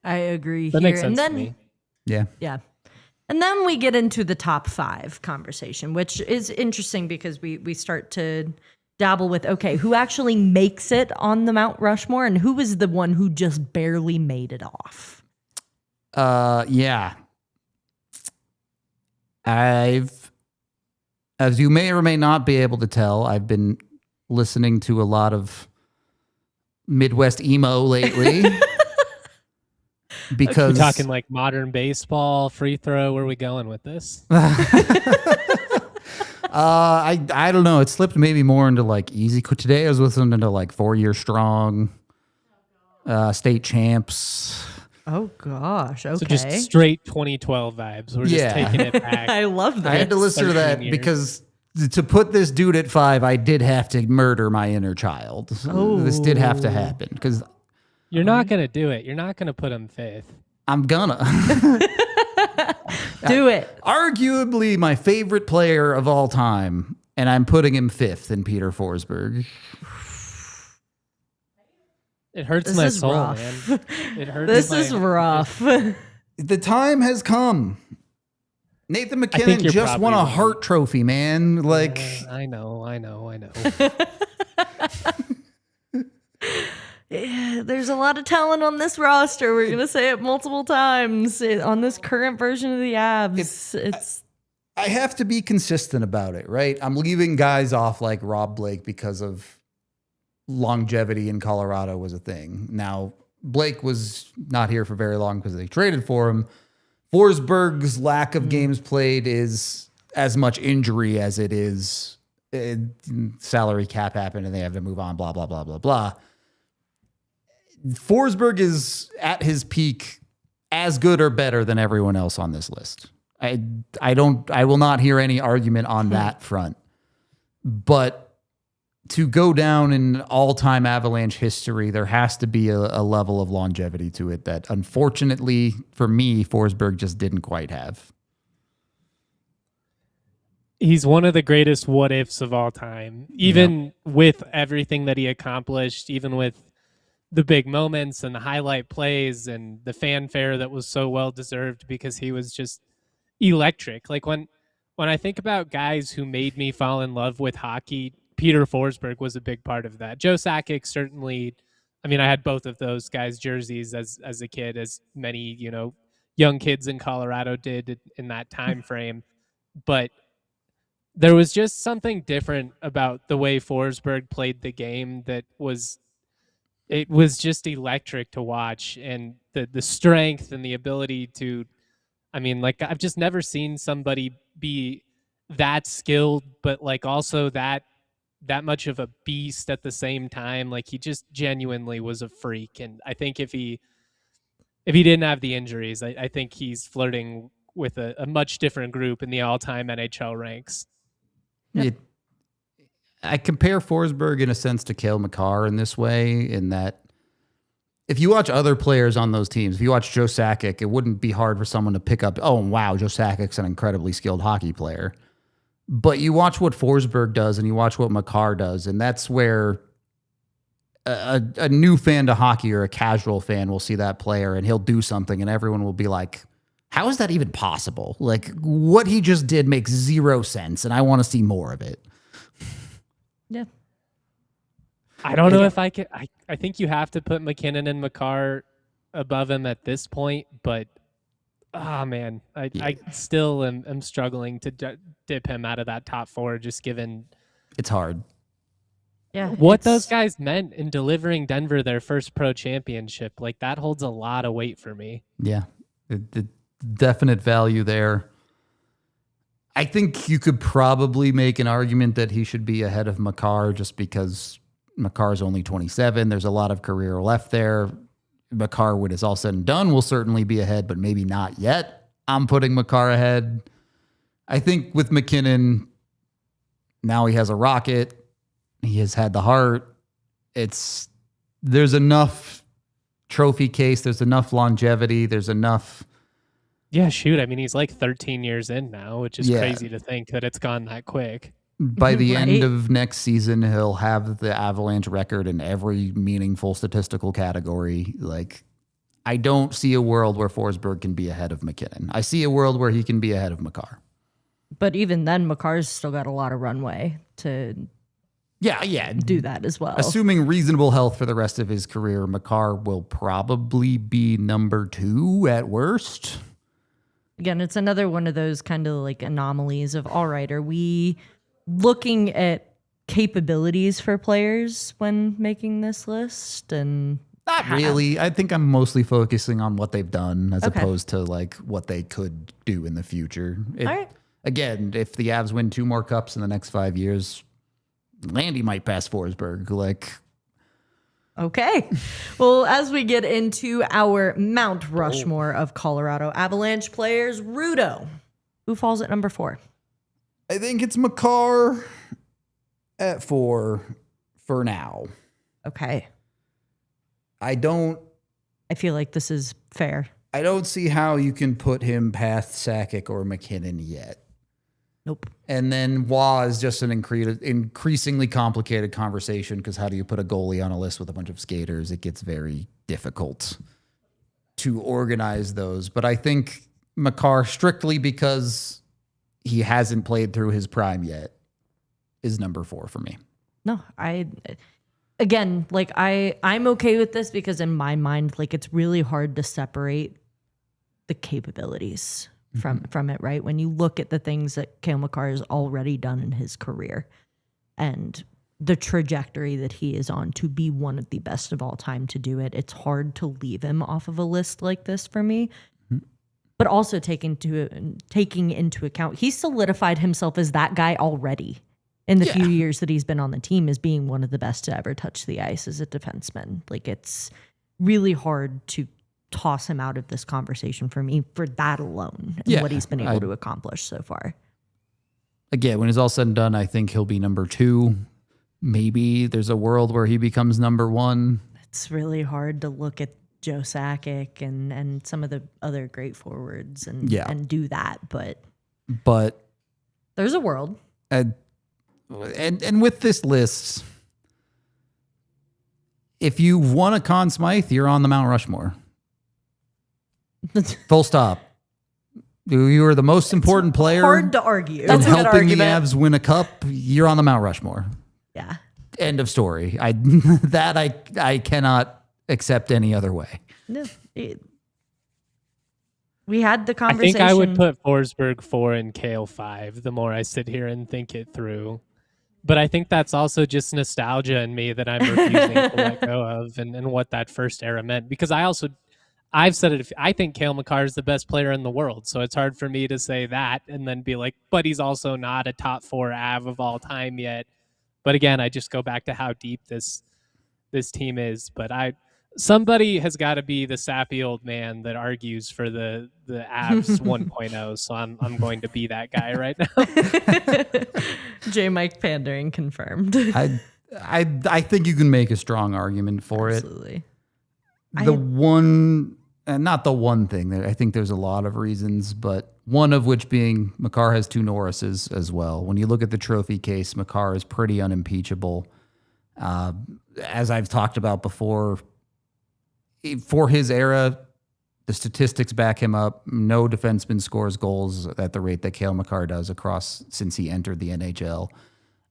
I agree that here. Makes sense to me. Yeah. And then we get into the top 5 conversation, which is interesting because we start to dabble with, okay, who actually makes it on the Mount Rushmore, and who is the one who just barely made it off? Yeah. As you may or may not be able to tell, I've been listening to a lot of Midwest emo lately. Because we're talking like modern baseball, free throw. Where are we going with this? I don't know. It slipped maybe more into like easy. Today I was listening to like 4 Year Strong, state champs. Oh gosh. Okay. So just straight 2012 vibes. We're just taking it back. I love that. I had to listen to that because to put this dude at 5, I did have to murder my inner child. This did have to happen because you're not gonna do it. You're not gonna put him 5th. I'm gonna. Do it. Arguably my favorite player of all time, and I'm putting him 5th in Peter Forsberg. It hurts This my is soul, rough. man. It hurts. This is rough. The time has come. Nathan McKinnon you're just won a probably Hart Trophy, man. Like, I know. Yeah, there's a lot of talent on this roster. We're gonna say it multiple times on this current version of the Avs. It's I have to be consistent about it, right? I'm leaving guys off like Rob Blake because of longevity in Colorado was a thing. Now, Blake was not here for very long because they traded for him. Forsberg's lack of games played is as much injury as it is salary cap happened and they have to move on, blah, blah, blah, blah, blah. Forsberg is at his peak as good or better than everyone else on this list. I will not hear any argument on that front. But to go down in all-time Avalanche history, there has to be a level of longevity to it that, unfortunately, for me, Forsberg just didn't quite have. He's one of the greatest what-ifs of all time. Even with everything that he accomplished, even with the big moments and the highlight plays and the fanfare that was so well-deserved because he was just electric. Like when I think about guys who made me fall in love with hockey, Peter Forsberg was a big part of that. Joe Sakic certainly. I mean, I had both of those guys' jerseys as a kid, as many young kids in Colorado did in that time frame. But there was just something different about the way Forsberg played the game that was just electric to watch, and the strength and the ability to. I mean, like I've just never seen somebody be that skilled, but like also that much of a beast at the same time. Like he just genuinely was a freak. And I think if he didn't have the injuries, I think he's flirting with a much different group in the all-time NHL ranks. Yep. I compare Forsberg in a sense to Cale Makar in this way, in that if you watch other players on those teams, if you watch Joe Sakic, it wouldn't be hard for someone to pick up, oh, wow, Joe Sakic's an incredibly skilled hockey player. But you watch what Forsberg does and you watch what Makar does, and that's where a new fan to hockey or a casual fan will see that player and he'll do something and everyone will be like, how is that even possible? Like, what he just did makes zero sense and I want to see more of it. yeah. I don't know if I can. I think you have to put McKinnon and Makar above him at this point, but man, I still am struggling to dip him out of that top 4, just given it's hard. Yeah. What those guys meant in delivering Denver their first pro championship. Like that holds a lot of weight for me. Yeah. The definite value there. I think you could probably make an argument that he should be ahead of Makar just because Makar's only 27. There's a lot of career left there. Makar, when it's all said and done, will certainly be ahead, but maybe not yet. I'm putting Makar ahead. I think with McKinnon, now he has a rocket. He has had the heart. There's enough trophy case. There's enough longevity. There's enough. Yeah, shoot. I mean, he's like 13 years in now, which is crazy to think that it's gone that quick. By the end of next season, he'll have the Avalanche record in every meaningful statistical category. Like, I don't see a world where Forsberg can be ahead of McKinnon. I see a world where he can be ahead of Makar. But even then, Makar's still got a lot of runway to do that as well. Assuming reasonable health for the rest of his career, Makar will probably be number 2 at worst. Again, it's another one of those kind of like anomalies of, all right, are we looking at capabilities for players when making this list? And not really. I think I'm mostly focusing on what they've done as opposed to like what they could do in the future. All right. again, if the Avs win 2 more cups in the next 5 years, Landy might pass Forsberg. Like, okay. Well, as we get into our Mount Rushmore of Colorado Avalanche players, Rudo, who falls at number 4? I think it's Makar at 4 for now. Okay. I feel like this is fair. I don't see how you can put him past Sakic or McKinnon yet. Nope. And then Wah is just an increasingly complicated conversation, because how do you put a goalie on a list with a bunch of skaters? It gets very difficult to organize those. But I think Makar, strictly because he hasn't played through his prime yet, is number 4 for me. No, I'm okay with this, because in my mind, like, it's really hard to separate the capabilities from it, right? When you look at the things that Cale Makar has already done in his career and the trajectory that he is on to be one of the best of all time to do it, it's hard to leave him off of a list like this for me. But also taking into account, he solidified himself as that guy already in the few years that he's been on the team, as being one of the best to ever touch the ice as a defenseman. Like, it's really hard to toss him out of this conversation for me for that alone, and what he's been able to accomplish so far. Again, when it's all said and done, I think he'll be number 2. Maybe there's a world where he becomes number 1. It's really hard to look at Joe Sakic and some of the other great forwards and do that, but there's a world. And with this list, if you won a Conn Smythe, you're on the Mount Rushmore. Full stop. You are the most important player. Hard to argue. That's helping the Avs win a cup. You're on the Mount Rushmore. Yeah. End of story. I cannot accept any other way. No. We had the conversation. I think I would put Forsberg 4 and Cale 5. The more I sit here and think it through. But I think that's also just nostalgia in me that I'm refusing to let go of, and what that first era meant. Because I've said it, I think Cale Makar is the best player in the world. So it's hard for me to say that and then be like, but he's also not a top 4 Av of all time yet. But again, I just go back to how deep this team is. But somebody has got to be the sappy old man that argues for the Avs 1.0. So I'm going to be that guy right now. J. Mike pandering confirmed. I think you can make a strong argument for Absolutely. it. Not the one thing. I think there's a lot of reasons, but one of which being Makar has 2 Norrises as well. When you look at the trophy case, Makar is pretty unimpeachable. As I've talked about before, for his era, the statistics back him up. No defenseman scores goals at the rate that Cale Makar does since he entered the NHL.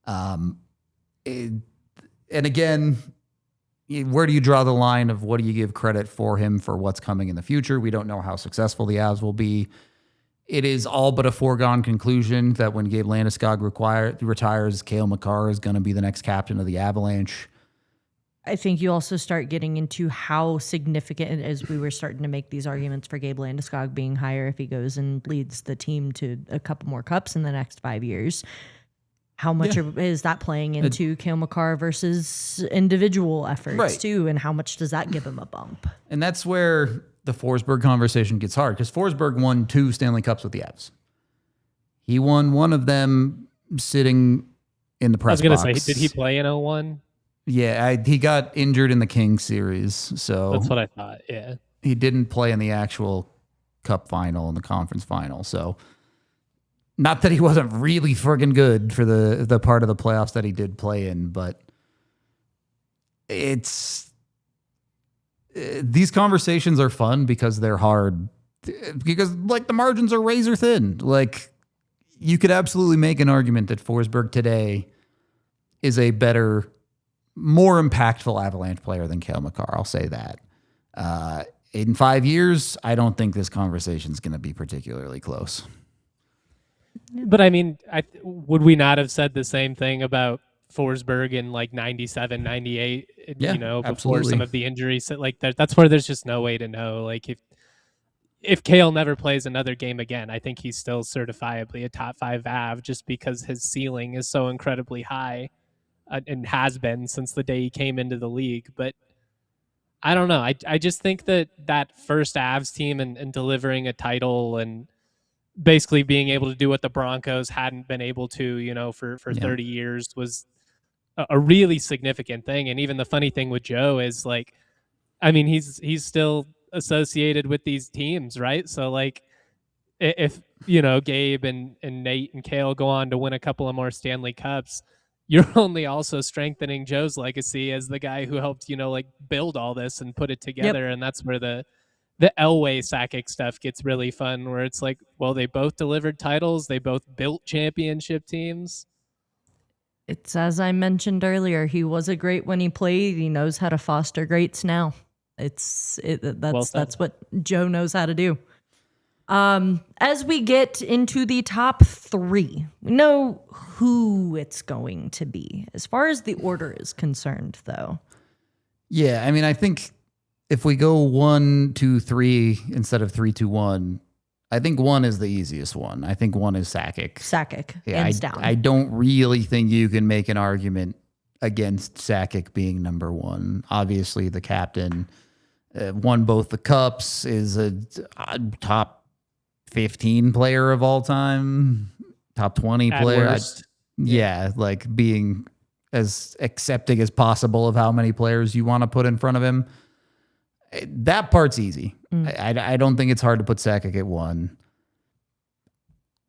And again, where do you draw the line of what do you give credit for him for what's coming in the future? We don't know how successful the Avs will be. It is all but a foregone conclusion that when Gabe Landeskog retires, Cale Makar is going to be the next captain of the Avalanche. I think you also start getting into how significant, as we were starting to make these arguments for Gabe Landeskog being higher if he goes and leads the team to a couple more cups in the next 5 years. How much is that playing into Cale Makar versus individual efforts too, and how much does that give him a bump? And that's where the Forsberg conversation gets hard, because Forsberg won 2 Stanley Cups with the Avs. He won one of them sitting in the press box. I was going to say, did he play in 01? Yeah, he got injured in the Kings series, so that's what I thought. Yeah, he didn't play in the actual Cup final and the conference final. So, not that he wasn't really friggin' good for the part of the playoffs that he did play in, but these conversations are fun because they're hard. Because like the margins are razor thin. Like you could absolutely make an argument that Forsberg today is a better, more impactful Avalanche player than Cale Makar. I'll say that. In 5 years, I don't think this conversation is going to be particularly close. But I mean, would we not have said the same thing about Forsberg in like 97, 98, Yeah, before absolutely. some of the injuries? Like that's where there's just no way to know. Like if Kale never plays another game again, I think he's still certifiably a top 5 Av just because his ceiling is so incredibly high and has been since the day he came into the league. But I don't know. I just think that first Avs team and delivering a title and basically being able to do what the Broncos hadn't been able to, for 30 years was a really significant thing. And even the funny thing with Joe is like, I mean, he's still associated with these teams, right? So like if Gabe and Nate and Kale go on to win a couple of more Stanley Cups, you're only also strengthening Joe's legacy as the guy who helped, like build all this and put it together. Yep. And that's where the Elway Sakic stuff gets really fun, where it's like, well, they both delivered titles. They both built championship teams. It's as I mentioned earlier, he was a great when he played. He knows how to foster greats now. That's what Joe knows how to do. As we get into the top 3, we know who it's going to be. As far as the order is concerned, though. Yeah, I mean, I think if we go 1, 2, 3 instead of 3, 2, 1, I think 1 is the easiest one. I think 1 is Sakic. Hands down. I don't really think you can make an argument against Sakic being number 1. Obviously, the captain won both the cups, is a top 15 player of all time, top 20 player. Yeah, like being as accepting as possible of how many players you want to put in front of him. That part's easy. I don't think it's hard to put Sakic at 1.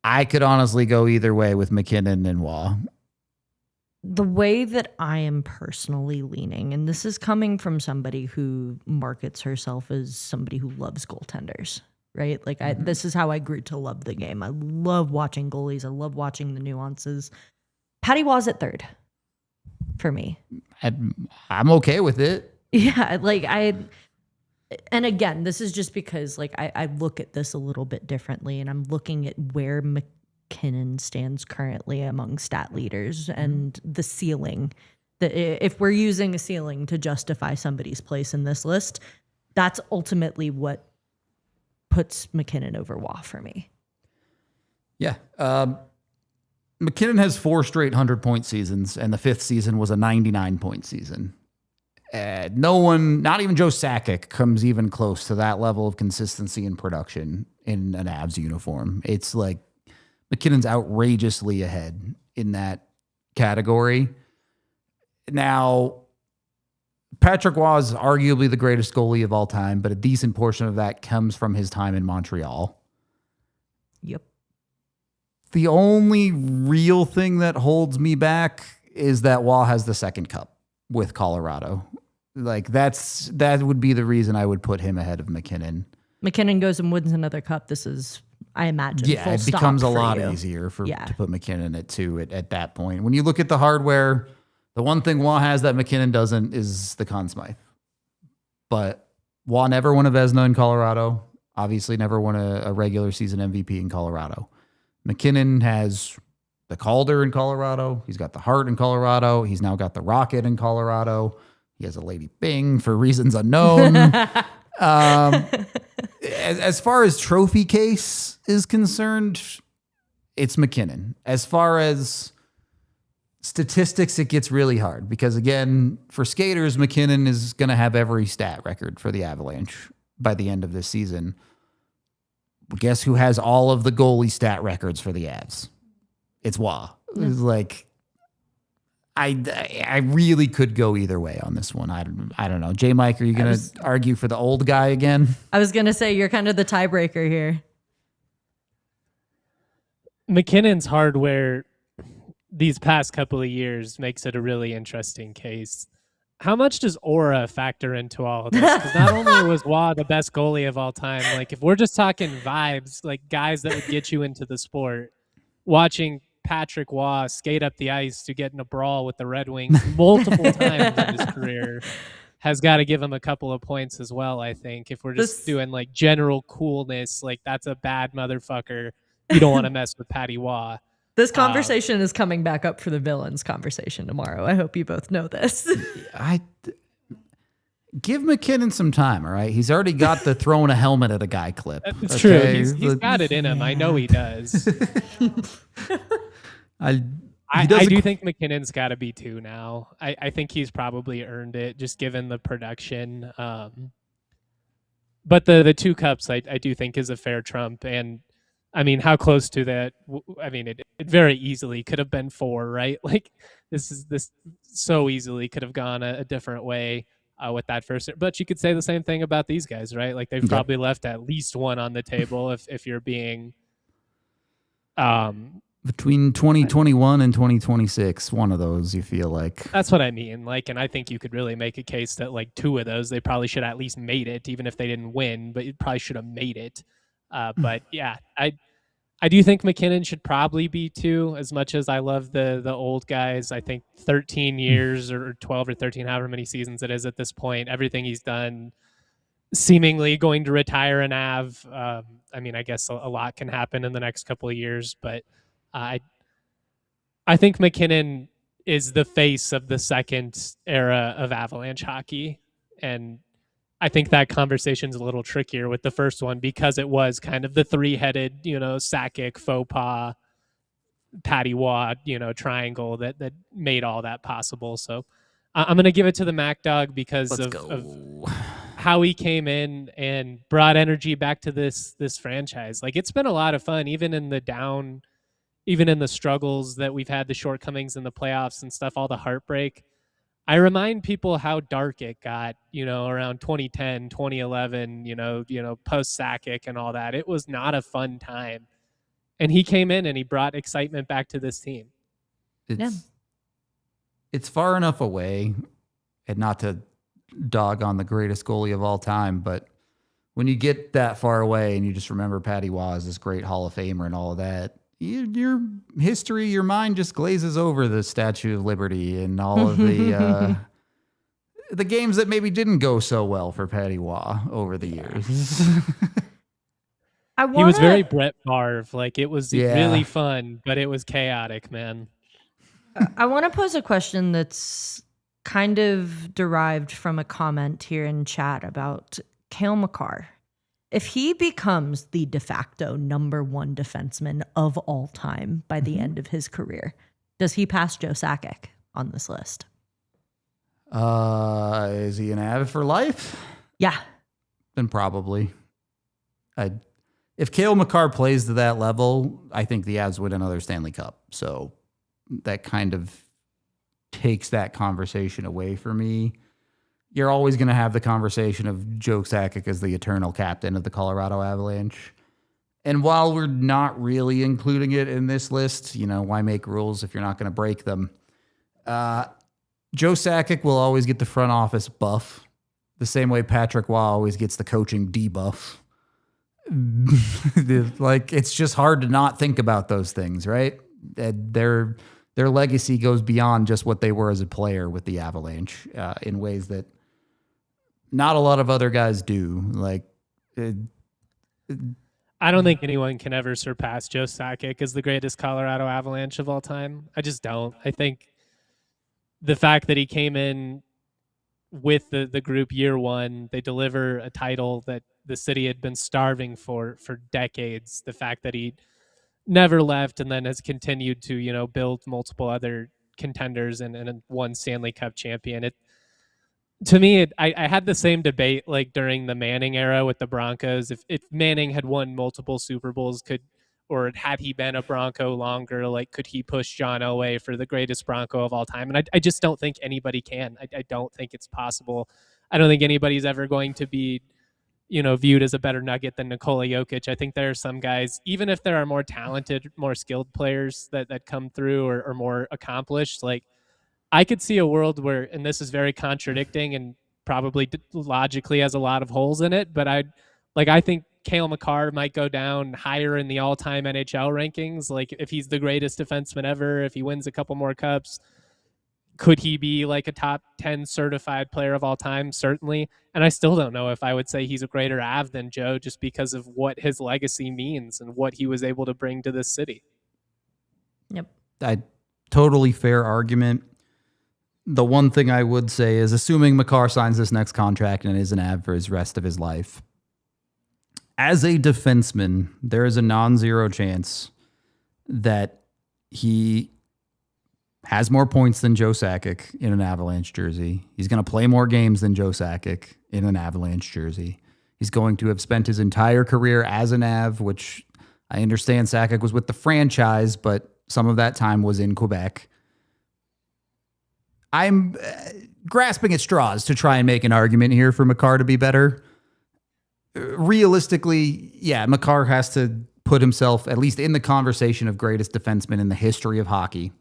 I could honestly go either way with McKinnon and Waugh. The way that I am personally leaning, and this is coming from somebody who markets herself as somebody who loves goaltenders, right? Like this is how I grew to love the game. I love watching goalies. I love watching the nuances. Patty Waugh's at 3rd for me. I'm okay with it. Yeah, and again, this is just because I look at this a little bit differently, and I'm looking at where McKinnon stands currently among stat leaders and the ceiling. If we're using a ceiling to justify somebody's place in this list, that's ultimately what puts McKinnon over Waugh for me. Yeah. McKinnon has 4 straight 100-point seasons, and the 5th season was a 99-point season. No one, not even Joe Sakic, comes even close to that level of consistency and production in an Avs uniform. It's like McKinnon's outrageously ahead in that category. Now, Patrick Waugh is arguably the greatest goalie of all time, but a decent portion of that comes from his time in Montreal. Yep. The only real thing that holds me back is that Waugh has the 2nd cup with Colorado. Like that would be the reason I would put him ahead of McKinnon. McKinnon goes and wins another cup. This is, I imagine, yeah, it becomes a lot easier to put McKinnon at 2 at that point. When you look at the hardware, the one thing Waugh has that McKinnon doesn't is the Conn Smythe. But Waugh never won a Vezina in Colorado. Obviously, never won a regular season MVP in Colorado. McKinnon has the Calder in Colorado. He's got the Hart in Colorado. He's now got the Rocket in Colorado. He has a Lady Bing for reasons unknown. As far as trophy case is concerned, it's McKinnon. As far as statistics, it gets really hard because, again, for skaters, McKinnon is going to have every stat record for the Avalanche by the end of this season. Guess who has all of the goalie stat records for the Avs? It's Waugh. It's like, I really could go either way on this one. I don't know. J. Mike, are you going to argue for the old guy again? I was going to say you're kind of the tiebreaker here. McKinnon's hardware these past couple of years makes it a really interesting case. How much does aura factor into all of this? Because not only was Waugh the best goalie of all time, like if we're just talking vibes, like guys that would get you into the sport, watching Patrick Waugh skate up the ice to get in a brawl with the Red Wings multiple times in his career has got to give him a couple of points as well, I think. If we're just doing like general coolness, like that's a bad motherfucker. You don't want to mess with Patty Waugh. This conversation is coming back up for the villains conversation tomorrow. I hope you both know this. give McKinnon some time, all right? He's already got the throwing a helmet at a guy clip. It's true. He's got it in him. I know he does. I do think McKinnon's got to be 2 now. I think he's probably earned it, just given the production. But the 2 cups, I do think, is a fair trump. And I mean, how close to that? I mean, it very easily could have been 4, right? Like this so easily could have gone a different way with that first. But you could say the same thing about these guys, right? Like they've probably left at least 1 on the table if you're being between 2021 and 2026, one of those, you feel like. That's what I mean. Like, and I think you could really make a case that like 2 of those, they probably should at least made it, even if they didn't win, but you probably should have made it. But yeah, I do think McKinnon should probably be 2, as much as I love the old guys. I think 13 years or 12 or 13, however many seasons it is at this point, everything he's done, seemingly going to retire an Av. I mean, I guess a lot can happen in the next couple of years, but I think McKinnon is the face of the second era of Avalanche hockey. And I think that conversation's a little trickier with the first one because it was kind of the 3-headed, Sakic, faux pas, Patty Watt, triangle that made all that possible. So I'm going to give it to the Mac Dog because of how he came in and brought energy back to this franchise. Like, it's been a lot of fun, even in the struggles that we've had, the shortcomings in the playoffs and stuff, all the heartbreak. I remind people how dark it got, around 2010, 2011, post Sakic and all that. It was not a fun time. And he came in and he brought excitement back to this team. It's far enough away, and not to dog on the greatest goalie of all time, but when you get that far away and you just remember Patty Waugh as this great Hall of Famer and all of that, your history, your mind just glazes over the Statue of Liberty and all of the the games that maybe didn't go so well for Patty Waugh over the years. He was very Brett Favre. Like, it was really fun, but it was chaotic, man. I want to pose a question that's kind of derived from a comment here in chat about Cale Makar. If he becomes the de facto number 1 defenseman of all time by the end of his career, does he pass Joe Sakic on this list? Is he an Av for life? Yeah. Then probably. If Cale Makar plays to that level, I think the Avs win another Stanley Cup. So that kind of takes that conversation away for me. You're always going to have the conversation of Joe Sakic as the eternal captain of the Colorado Avalanche. And while we're not really including it in this list, why make rules if you're not going to break them? Joe Sakic will always get the front office buff, the same way Patrick Waugh always gets the coaching debuff. Like, it's just hard to not think about those things, right? Their legacy goes beyond just what they were as a player with the Avalanche in ways that not a lot of other guys do. Like, I don't think anyone can ever surpass Joe Sakic as the greatest Colorado Avalanche of all time. I just don't. I think the fact that he came in with the group year 1, they deliver a title that the city had been starving for decades. The fact that he never left and then has continued to, build multiple other contenders and one Stanley Cup champion. To me, I had the same debate like during the Manning era with the Broncos. If Manning had won multiple Super Bowls, or had he been a Bronco longer, like, could he push John Elway for the greatest Bronco of all time? And I just don't think anybody can. I don't think it's possible. I don't think anybody's ever going to be, viewed as a better Nugget than Nikola Jokic. I think there are some guys, even if there are more talented, more skilled players that come through or more accomplished, like, I could see a world where, and this is very contradicting and probably logically has a lot of holes in it, but I think Cale Makar might go down higher in the all-time NHL rankings. Like, if he's the greatest defenseman ever, if he wins a couple more cups, could he be like a top 10 certified player of all time? Certainly. And I still don't know if I would say he's a greater Av than Joe, just because of what his legacy means and what he was able to bring to this city. Yep. Totally fair argument. the one thing I would say is, assuming Makar signs this next contract and is an Av for his rest of his life, as a defenseman, there is a non-zero chance that he has more points than Joe Sakic in an Avalanche jersey. He's going to play more games than Joe Sakic in an Avalanche jersey. He's going to have spent his entire career as an Av, which I understand Sakic was with the franchise, but some of that time was in Quebec. I'm grasping at straws to try and make an argument here for Makar to be better. Realistically, yeah, Makar has to put himself at least in the conversation of greatest defenseman in the history of hockey.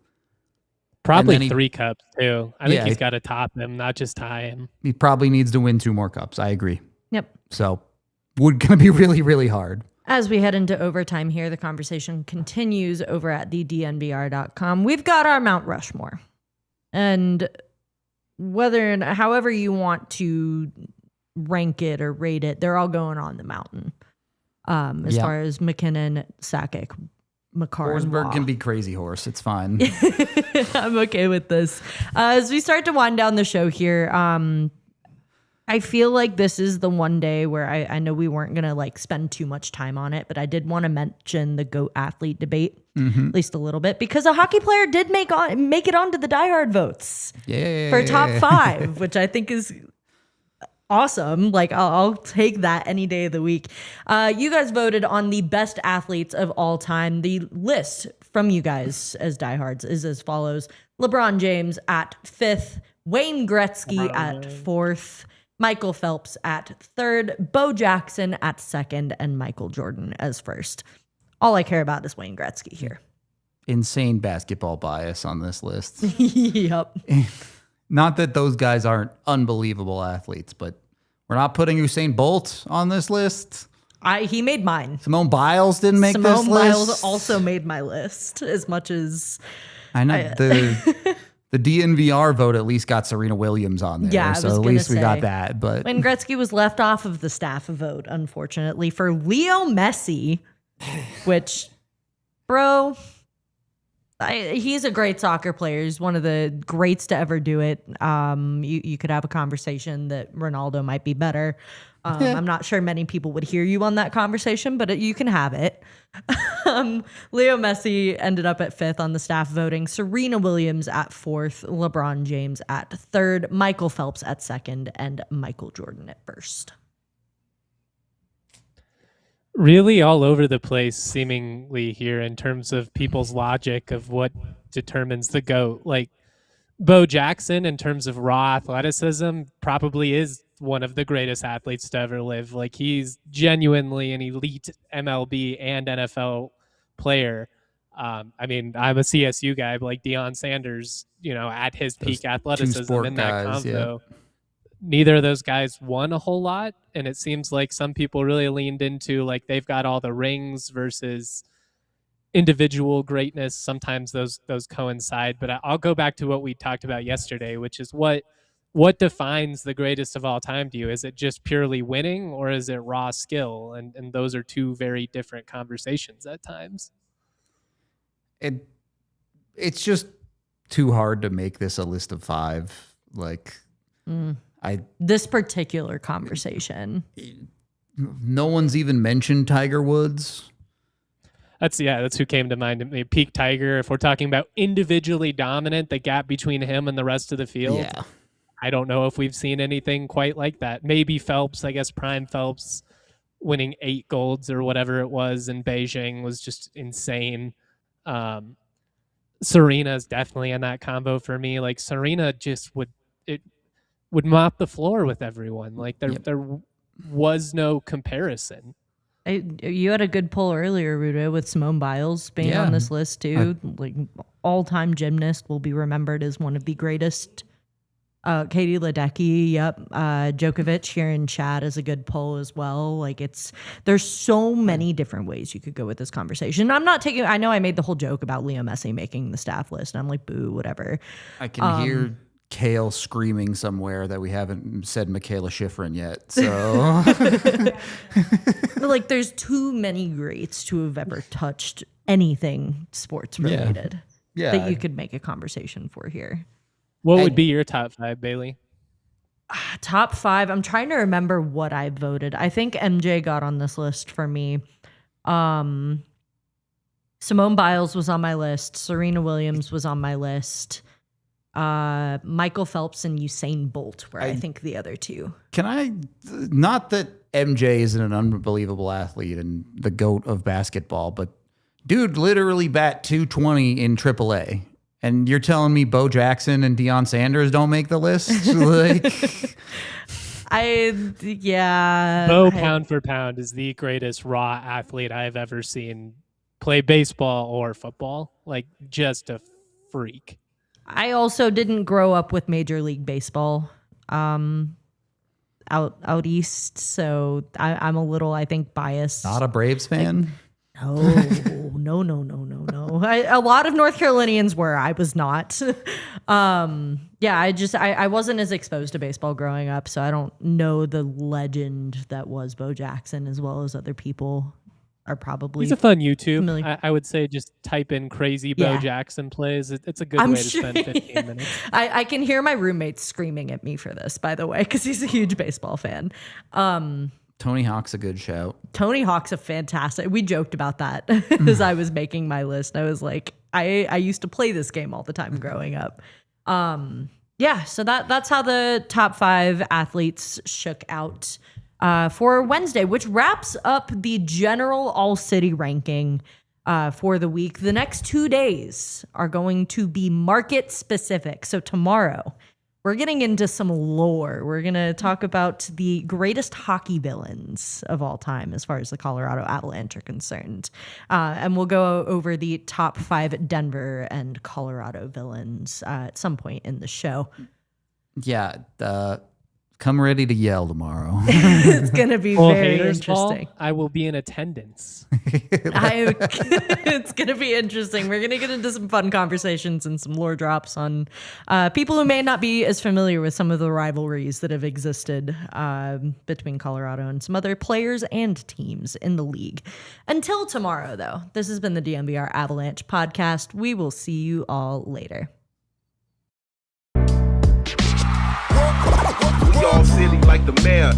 Probably 3 cups, too. I think he's got to top him, not just tie him. He probably needs to win 2 more cups. I agree. Yep. So, going to be really, really hard. As we head into overtime here, the conversation continues over at the DNVR.com. We've got our Mount Rushmore. And however you want to rank it or rate it, they're all going on the mountain. As far as McKinnon, Sakic, Makar, Forsberg can be crazy horse. It's fine. I'm okay with this. As we start to wind down the show here, I feel like this is the one day where I know we weren't going to spend too much time on it, but I did want to mention the GOAT athlete debate, at least a little bit, because a hockey player did make it onto the diehard votes for top 5, which I think is awesome. I'll take that any day of the week. You guys voted on the best athletes of all time. The list from you guys as diehards is as follows: LeBron James at 5th, Wayne Gretzky at 4th, Michael Phelps at 3rd, Bo Jackson at 2nd, and Michael Jordan as 1st. All I care about is Wayne Gretzky here. Insane basketball bias on this list. Yep. Not that those guys aren't unbelievable athletes, but we're not putting Usain Bolt on this list. He made mine. Simone Biles didn't make this list. Simone Biles also made my list, as much as I know the DNVR vote at least got Serena Williams on there. Yeah, so at least we got that. But when Gretzky was left off of the staff vote, unfortunately, for Leo Messi, which, bro, he's a great soccer player. He's one of the greats to ever do it. You could have a conversation that Ronaldo might be better. I'm not sure many people would hear you on that conversation, but you can have it. Leo Messi ended up at 5th on the staff voting. Serena Williams at 4th. LeBron James at 3rd. Michael Phelps at 2nd. And Michael Jordan at 1st. Really all over the place seemingly here in terms of people's logic of what determines the GOAT. Bo Jackson, in terms of raw athleticism, probably is one of the greatest athletes to ever live. He's genuinely an elite MLB and NFL player. I'm a CSU guy, but Deion Sanders, at his peak athleticism in that combo. Yeah. Neither of those guys won a whole lot, and it seems like some people really leaned into they've got all the rings versus individual greatness. Sometimes those coincide, but I'll go back to what we talked about yesterday, which is what defines the greatest of all time to you? Is it just purely winning, or is it raw skill? And those are 2 very different conversations at times. It's just too hard to make this a list of 5. This particular conversation. No one's even mentioned Tiger Woods. That's who came to mind. Peak Tiger. If we're talking about individually dominant, the gap between him and the rest of the field. Yeah. I don't know if we've seen anything quite like that. Maybe Phelps, I guess prime Phelps, winning 8 golds or whatever it was in Beijing was just insane. Serena's definitely in that combo for me. Serena just would mop the floor with everyone. There was no comparison. You had a good pull earlier, Ruda, with Simone Biles being on this list too. All-time gymnast, will be remembered as one of the greatest. Katie Ledecky, yep. Djokovic here in chat is a good pull as well. There's so many different ways you could go with this conversation. I know I made the whole joke about Leo Messi making the staff list, and I'm like, boo, whatever. I can hear Kale screaming somewhere that we haven't said Michaela Schifrin yet. So there's too many greats to have ever touched anything sports related that you could make a conversation for here. What would be your top 5, Bailey? Top 5. I'm trying to remember what I voted. I think MJ got on this list for me. Simone Biles was on my list. Serena Williams was on my list. Michael Phelps and Usain Bolt were, I think, the other two. Not that MJ isn't an unbelievable athlete and the GOAT of basketball, but dude literally bat 220 in AAA. And you're telling me Bo Jackson and Deion Sanders don't make the list? Bo, pound for pound, is the greatest raw athlete I've ever seen play baseball or football. Like, just a freak. I also didn't grow up with Major League Baseball out east, so I'm a little, I think, biased. Not a Braves fan? No. A lot of North Carolinians were. I was not. I wasn't as exposed to baseball growing up, so I don't know the legend that was Bo Jackson as well as other people are probably. He's a fun YouTube. I would say just type in crazy Bo Jackson plays. It's a good way to spend 15 minutes. I can hear my roommates screaming at me for this, by the way, because he's a huge baseball fan. Tony Hawk's a good shout. Tony Hawk's a fantastic. We joked about that as I was making my list. I was like, I used to play this game all the time growing up. So that's how the top 5 athletes shook out for Wednesday, which wraps up the general All-City ranking for the week. The next 2 days are going to be market specific. So tomorrow, we're getting into some lore. We're going to talk about the greatest hockey villains of all time as far as the Colorado Avalanche are concerned. And we'll go over the top 5 Denver and Colorado villains at some point in the show. Yeah. Come ready to yell tomorrow. It's going to be very interesting. I will be in attendance. It's going to be interesting. We're going to get into some fun conversations and some lore drops on people who may not be as familiar with some of the rivalries that have existed between Colorado and some other players and teams in the league. Until tomorrow, though, this has been the DNVR Avalanche Podcast. We will see you all later. All city like the mayor.